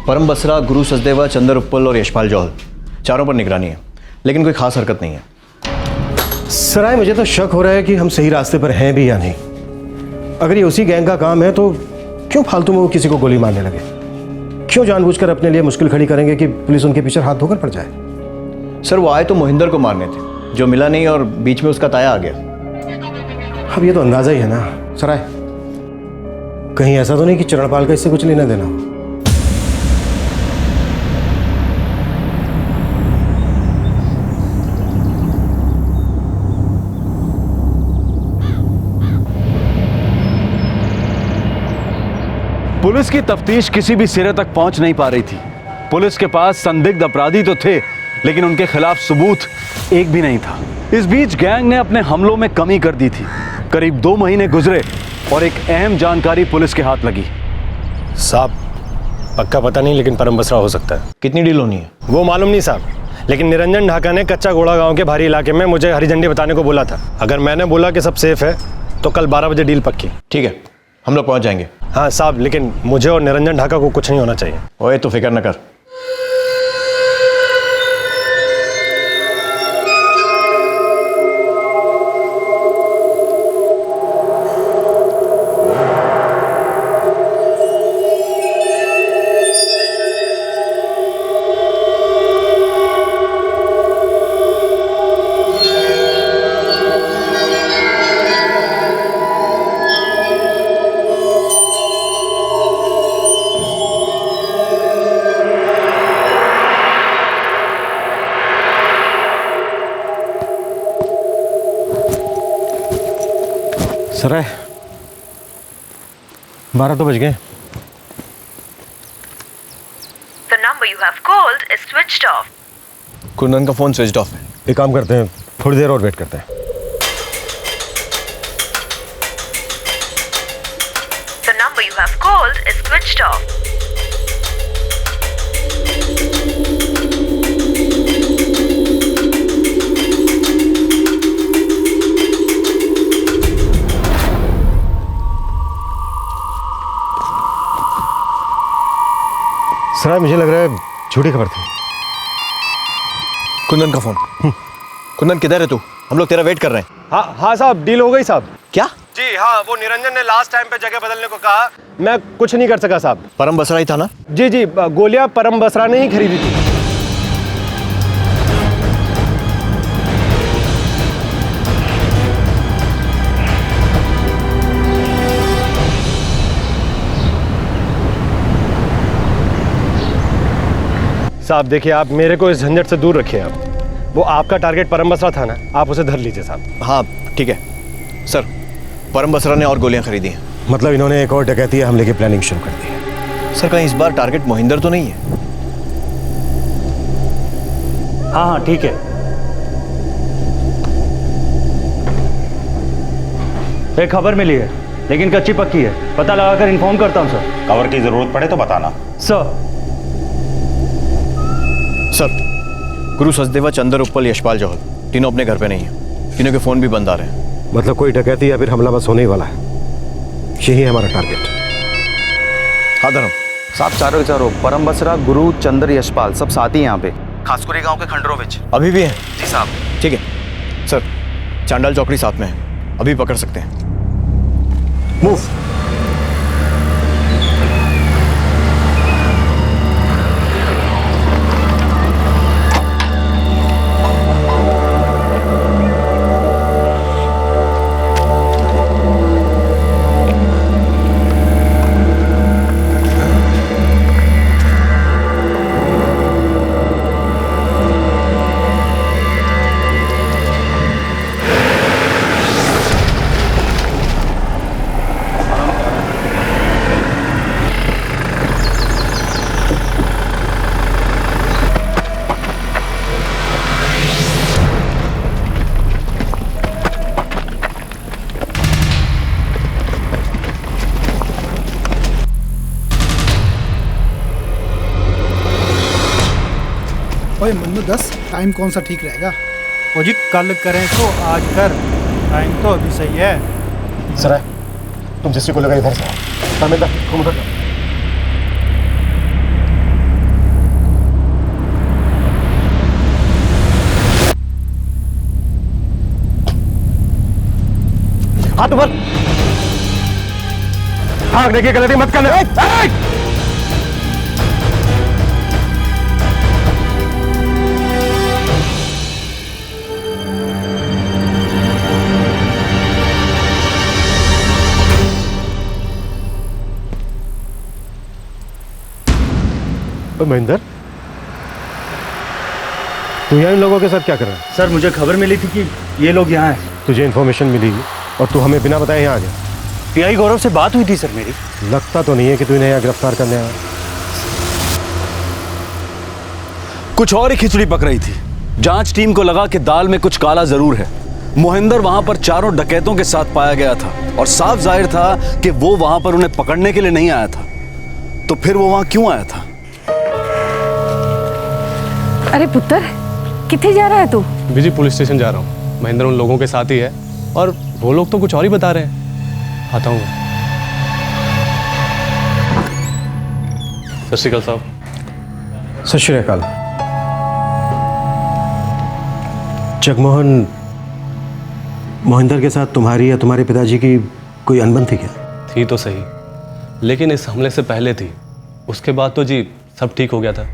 परम बसरा, गुरु सचदेवा, चंद्रूपल और यशपाल जौहल, चारों पर निगरानी है, लेकिन कोई खास हरकत नहीं है। सराय मुझे तो शक हो रहा है कि हम सही रास्ते पर हैं भी या नहीं। अगर ये उसी गैंग का काम है तो क्यों फालतू में वो किसी को गोली मारने लगे? क्यों जानबूझकर अपने लिए मुश्किल खड़ी करेंगे कि पुलिस उनके पीछे हाथ धोकर पड़ जाए? सर वो आए तो मोहिंदर को मारने थे, जो मिला नहीं और बीच में उसका ताया आ गया। अब ये तो अंदाजा ही है ना सराय, कहीं ऐसा तो नहीं कि चरणपाल का इससे कुछ लेना देना हो? पुलिस की तफ्तीश किसी भी सिरे तक पहुंच नहीं पा रही थी। पुलिस के पास संदिग्ध अपराधी तो थे, लेकिन उनके खिलाफ सबूत एक भी नहीं था। इस बीच गैंग ने अपने हमलों में कमी कर दी थी। करीब 2 महीने गुजरे और एक अहम जानकारी पुलिस के हाथ लगी। साहब पक्का पता नहीं, लेकिन परम बसरा हो सकता है। कितनी डील होनी है वो मालूम नहीं साहब, लेकिन निरंजन ढाका ने कच्चा घोड़ा गांव के भारी इलाके में मुझे हरी झंडी बताने को बोला था। अगर मैंने बोला कि सब सेफ है तो कल 12 बजे डील पक्की। ठीक है, हम लोग पहुंच जाएंगे। हाँ साहब, लेकिन मुझे और निरंजन ढाका को कुछ नहीं होना चाहिए। ओए तो फिक्र न कर। सराय 12 तो बज गए। The number you have called is switched off. Kundan का फ़ोन स्विच ऑफ है। एक काम करते हैं, थोड़ी देर और वेट करते हैं। The number you have called is switched off. Sir मुझे लग रहा है झूठी खबर थी। कुंदन का फ़ोन। कुंदन किधर है तू? हम लोग तेरा वेट कर रहे हैं। हाँ साहब, डील हो गई साहब। क्या? जी हाँ, वो निरंजन ने लास्ट टाइम पे जगह बदलने को कहा, मैं कुछ नहीं कर सका साहब। परम बसरा ही था ना? जी, गोलियां परम बसरा ने ही खरीदी थी। साहब देखिए, आप मेरे को इस झंझट से दूर रखिए। आप, वो आपका टारगेट परम बसरा था ना, आप उसे धर लीजिए साहब। हाँ ठीक है सर। परम बसरा ने और गोलियां खरीदी हैं। मतलब इन्होंने एक और डकैती हमले की प्लानिंग शुरू कर दी है। सर कहीं इस बार टारगेट मोहिंदर तो नहीं है? हाँ ठीक है। एक खबर मिली है, लेकिन कच्ची पक्की है। पता लगाकर इन्फॉर्म करता हूँ सर। कवर की जरूरत पड़े तो बताना। सर गुरु सचदेवा, चंदर, उपल, यशपाल, जौहल तीनों अपने घर पे नहीं है। तीनों के फोन भी बंद आ रहे हैं। मतलब कोई डकैती या फिर हमला बस होने ही वाला है। यही है हमारा टारगेट। हाँ धर्म साहब, चारों परम बसरा, गुरु, चंद्र, यशपाल सब साथ ही यहाँ पे खासकुरी गांव के खंडरों में अभी भी हैं? जी साहब। ठीक है सर, चांडाल चौकड़ी साथ में है, अभी पकड़ सकते हैं। मूव। ओए मन्नू, 10 टाइम कौन सा ठीक रहेगा? ओ जी, कल करें तो आज कर, टाइम तो अभी सही है। सर तुम जिससे को लगा इधर से परमिंदा, तुम उधर। हाथ ऊपर। हाँ देखिए, गलती मत करना। महेंद्र, तू यहाँ इन लोगों के साथ क्या कर रहा है? सर मुझे खबर मिली थी कि ये लोग यहाँ हैं। तुझे इन्फॉर्मेशन मिली और तू हमें बिना बताए यहाँ आ गया? पीआई गौरव से बात हुई थी सर मेरी। लगता तो नहीं है कि तू इन्हें यहाँ गिरफ्तार करने आया। कुछ और ही खिचड़ी पक रही थी। जांच टीम को लगा कि दाल में कुछ काला जरूर है। मोहिंदर वहां पर चारों डकैतों के साथ पाया गया था और साफ जाहिर था कि वो वहां पर उन्हें पकड़ने के लिए नहीं आया था। तो फिर वो वहां क्यों आया था? अरे पुत्र, किथे जा रहा है तू? बीजी पुलिस स्टेशन जा रहा हूँ। महेंद्र उन लोगों के साथ ही है और वो लोग तो कुछ और ही बता रहे हैं। आता हूँ। सत श्री अकाल साहब। सत श्री अकाल। जगमोहन, मोहिंदर के साथ तुम्हारी या तुम्हारे पिताजी की कोई अनबन थी क्या? थी तो सही, लेकिन इस हमले से पहले थी। उसके बाद तो जी सब ठीक हो गया था।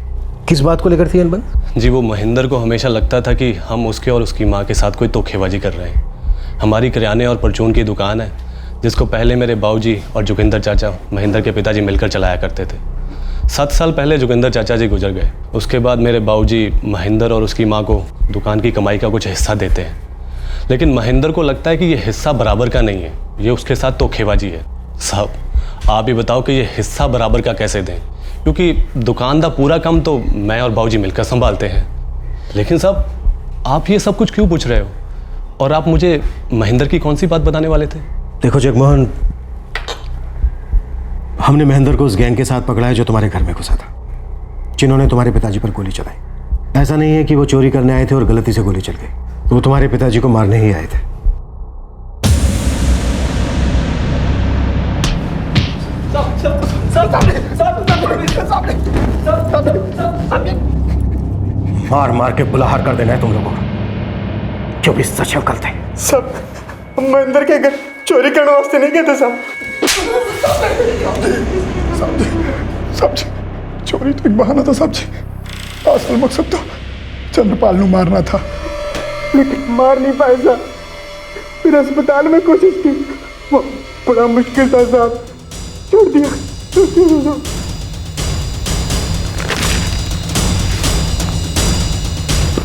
किस बात को लेकर थी अनबन? जी वो महेंद्र को हमेशा लगता था कि हम उसके और उसकी माँ के साथ कोई धोखेबाजी कर रहे हैं। हमारी किराने और परचून की दुकान है, जिसको पहले मेरे बाबूजी और जोगिंदर चाचा, महेंद्र के पिताजी मिलकर चलाया करते थे। 7 साल पहले जोगिंदर चाचा जी गुजर गए। उसके बाद मेरे बाबूजी महेंद्र और उसकी माँ को दुकान की कमाई का कुछ हिस्सा देते हैं, लेकिन महेंद्र को लगता है कि ये हिस्सा बराबर का नहीं है, ये उसके साथ धोखेबाजी है। साहब आप ही बताओ कि ये हिस्सा बराबर का कैसे दें, क्योंकि दुकान का पूरा काम तो मैं और बाबूजी मिलकर संभालते हैं। लेकिन साहब आप ये सब कुछ क्यों पूछ रहे हो? और आप मुझे महेंद्र की कौन सी बात बताने वाले थे? देखो जगमोहन, हमने महेंद्र को उस गैंग के साथ पकड़ा है जो तुम्हारे घर में घुसा था, जिन्होंने तुम्हारे पिताजी पर गोली चलाई। ऐसा नहीं है कि वो चोरी करने आए थे और गलती से गोली चल गई। वो तुम्हारे पिताजी को मारने ही आए थे। मार मार के बुलाहार कर देना है तुम लोगों को, जो भी सच है गलत है। सब महेंद्र के घर चोरी करने वास्ते नहीं गए थे साहब। साहब जी, चोरी तो एक बहाना था साहब जी। असल मकसद तो चंद्रपाल को मारना था, लेकिन मार नहीं पाए साहब। फिर अस्पताल में कोशिश की, वो बड़ा मुश्किल था साहब। छोड़ दिया साहब।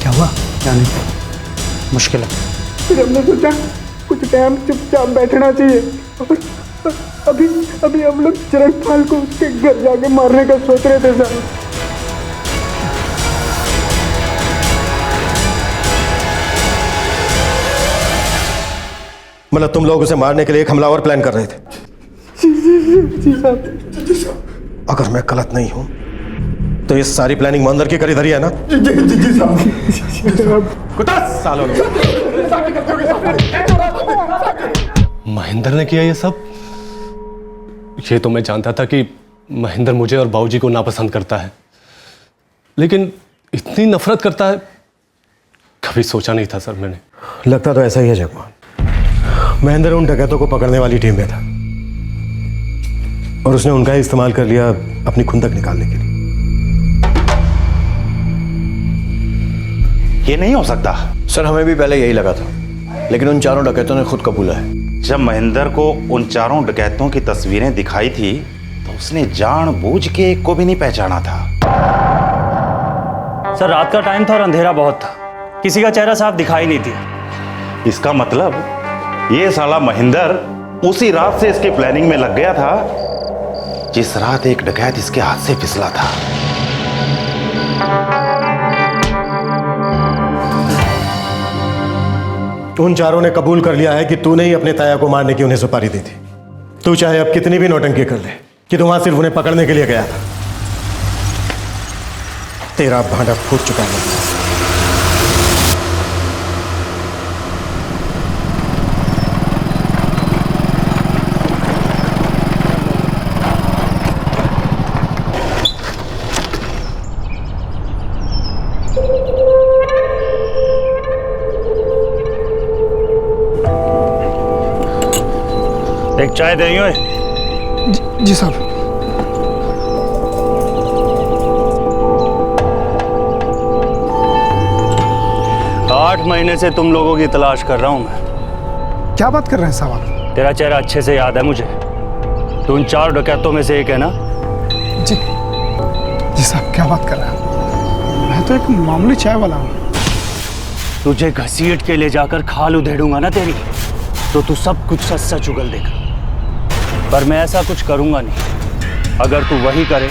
क्या हुआ? क्या नहीं, मुश्किल है। फिर हमने सोचा कुछ टाइम चुपचाप बैठना चाहिए, और अभी अभी हम लोग चरणपाल को उसके घर जाके मारने का सोच रहे थे साहब। मतलब तुम लोग उसे मारने के लिए एक हमलावर प्लान कर रहे थे? जी साहब। अगर मैं गलत नहीं हूं तो ये सारी प्लानिंग महेंद्र की करी धरी है ना? जी साहब। सालों महेंद्र ने किया ये सब? ये तो मैं जानता था कि महेंद्र मुझे और बाबूजी को नापसंद करता है, लेकिन इतनी नफरत करता है कभी सोचा नहीं था सर मैंने। लगता तो ऐसा ही है जगमोहन। महेंद्र उन डकैतों को पकड़ने वाली टीम में था और उसने उनका ही इस्तेमाल कर लिया अपनी खुंदक निकालने के लिए। ये नहीं हो सकता सर, हमें भी पहले यही लगा था, लेकिन उन चारों डकैतों ने खुद कबूला है। जब महेंद्र को उन चारों डकैतों की तस्वीरें दिखाई थी तो उसने जानबूझ के एक को भी नहीं पहचाना था। सर रात का टाइम था और अंधेरा बहुत था, किसी का चेहरा साफ दिखाई नहीं दिया। इसका मतलब ये साला महेंद्र उसी रात से इसके प्लानिंग में लग गया था जिस रात एक डकैत इसके हाथ से फिसला था। उन चारों ने कबूल कर लिया है कि तूने ही अपने ताया को मारने की उन्हें सुपारी दी थी। तू चाहे अब कितनी भी नौटंकी कर ले कि तू वहां सिर्फ उन्हें पकड़ने के लिए गया था। तेरा भांडा फूट चुका है। एक चाय देंगे? जी साहब। 8 महीने से तुम लोगों की तलाश कर रहा हूं मैं। क्या बात कर रहे हैं साहब आप? तेरा चेहरा अच्छे से याद है मुझे। तू उन 4 डकैतों में से एक है ना? जी जी साहब, क्या बात कर रहे हैं? मैं तो एक मामूली चाय वाला हूँ। तुझे घसीट के ले जाकर खाल उधेड़ूंगा ना तेरी, तो तू सब कुछ सच सच उगल देगा। पर मैं ऐसा कुछ करूंगा नहीं अगर तू वही करे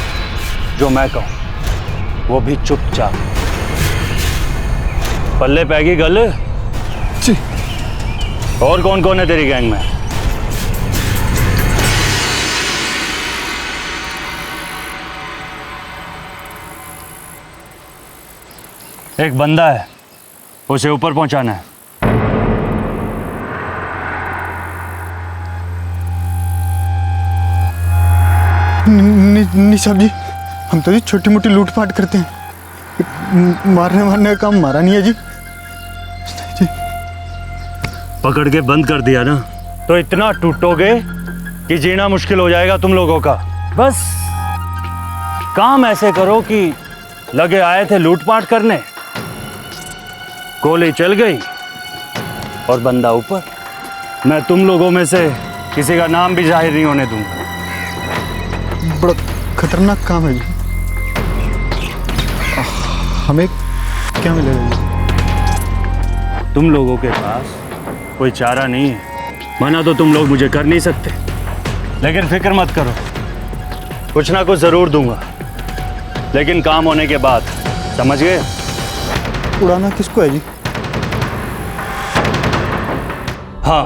जो मैं कहूं, वो भी चुपचाप। पल्ले पैगी गल? जी। और कौन कौन है तेरी गैंग में? एक बंदा है, उसे ऊपर पहुंचाना है। नहीं साहब जी, हम तो जी छोटी मोटी लूटपाट करते हैं, मारने का काम हमारा नहीं है जी। पकड़ के बंद कर दिया ना तो इतना टूटोगे कि जीना मुश्किल हो जाएगा तुम लोगों का। बस काम ऐसे करो कि लगे आए थे लूटपाट करने, गोली चल गई और बंदा ऊपर। मैं तुम लोगों में से किसी का नाम भी जाहिर नहीं होने दूंगा। बड़ा खतरनाक काम है जी। हमें क्या मिलेगा जी? तुम लोगों के पास कोई चारा नहीं है, मना तो तुम लोग मुझे कर नहीं सकते, लेकिन फिक्र मत करो, कुछ ना कुछ जरूर दूंगा, लेकिन काम होने के बाद, समझ गए? उड़ाना किसको है जी? हाँ,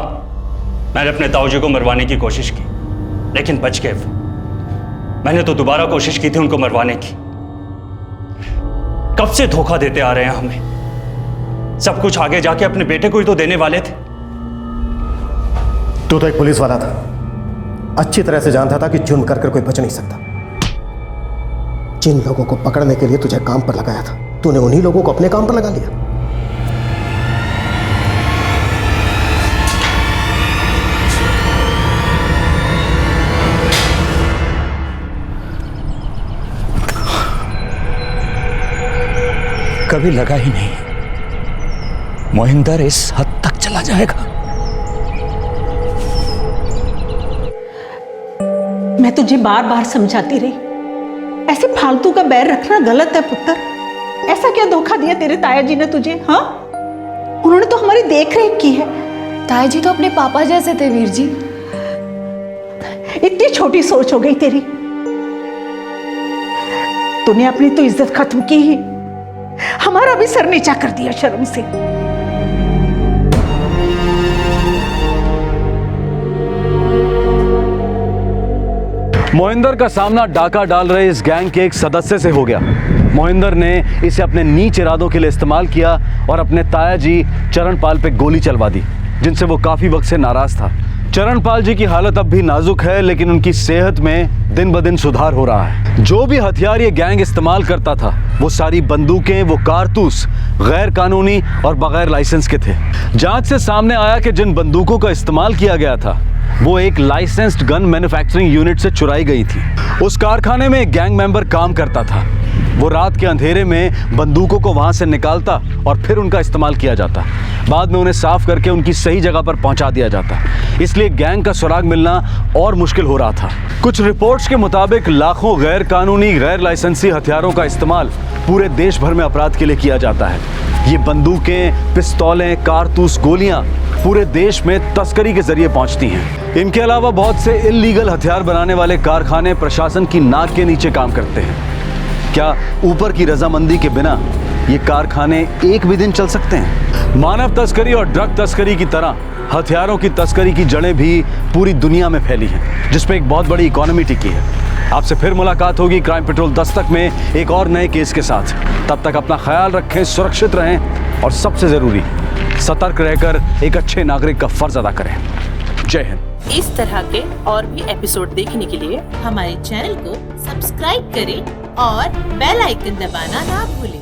मैंने अपने ताऊजी को मरवाने की कोशिश की, लेकिन बच गए वो। मैंने तो दोबारा कोशिश की थी उनको मरवाने की। कब से धोखा देते आ रहे हैं हमें। सब कुछ आगे जाके अपने बेटे को ही तो देने वाले थे। तू तो एक पुलिस वाला था, अच्छी तरह से जानता था कि जुर्म कर कर कोई बच नहीं सकता। जिन लोगों को पकड़ने के लिए तुझे काम पर लगाया था, तूने उन्हीं लोगों को अपने काम पर लगा लिया। कभी लगा ही नहीं मोहिंदर इस हद तक चला जाएगा। मैं तुझे बार बार समझाती रही, ऐसे फालतू का बैर रखना गलत है पुत्र। ऐसा क्या धोखा दिया तेरे ताया जी ने तुझे? हाँ, उन्होंने तो हमारी देख रेख की है। ताया जी तो अपने पापा जैसे थे वीर जी। इतनी छोटी सोच हो गई तेरी। तूने अपनी तो इज्जत खत्म की ही, हमारा भी सर नीचा कर दिया शर्म से। मोहिंदर का सामना डाका डाल रहे इस गैंग के एक सदस्य से हो गया। मोहिंदर ने इसे अपने नीच इरादों के लिए इस्तेमाल किया और अपने ताया जी चरणपाल पे गोली चलवा दी, जिनसे वो काफी वक्त से नाराज था। चरणपाल जी की हालत अब भी नाजुक है, लेकिन उनकी सेहत में दिन ब दिन सुधार हो रहा है। जो भी हथियार ये गैंग इस्तेमाल करता था, वो सारी बंदूकें, वो कारतूस गैर कानूनी और बगैर लाइसेंस के थे। जांच से सामने आया कि जिन बंदूकों का इस्तेमाल किया गया था, वो एक लाइसेंस्ड गन मैन्युफैक्चरिंग यूनिट से चुराई गई थी। उस कारखाने में एक गैंग मेंबर काम करता था। वो रात के अंधेरे में बंदूकों को वहां से निकालता और फिर उनका इस्तेमाल किया जाता। बाद में उन्हें साफ करके उनकी सही जगह पर पहुंचा दिया जाता। इसलिए गैंग का सुराग मिलना और मुश्किल हो रहा था। कुछ रिपोर्ट्स के मुताबिक लाखों गैर कानूनी, गैर लाइसेंसी हथियारों का इस्तेमाल पूरे देश भर में अपराध के लिए किया जाता है। ये बंदूकें, पिस्तौलें, कारतूस, गोलियां पूरे देश में तस्करी के जरिए पहुंचती हैं। इनके अलावा बहुत से इल्लीगल हथियार बनाने वाले कारखाने प्रशासन की नाक के नीचे काम करते हैं। क्या ऊपर की रजामंदी के बिना ये कारखाने एक भी दिन चल सकते हैं? मानव तस्करी और ड्रग तस्करी की तरह हथियारों की तस्करी की जड़ें भी पूरी दुनिया में फैली हैं, जिसपे एक बहुत बड़ी इकोनॉमी टिकी है। आपसे फिर मुलाकात होगी क्राइम पेट्रोल दस्तक में एक और नए केस के साथ। तब तक अपना ख्याल रखें, सुरक्षित रहें और सबसे जरूरी सतर्क रहकर एक अच्छे नागरिक का फर्ज अदा करें। जय हिंद। इस तरह के और भी एपिसोड देखने के लिए हमारे चैनल को सब्सक्राइब करें और बेल आइकन दबाना ना भूलें।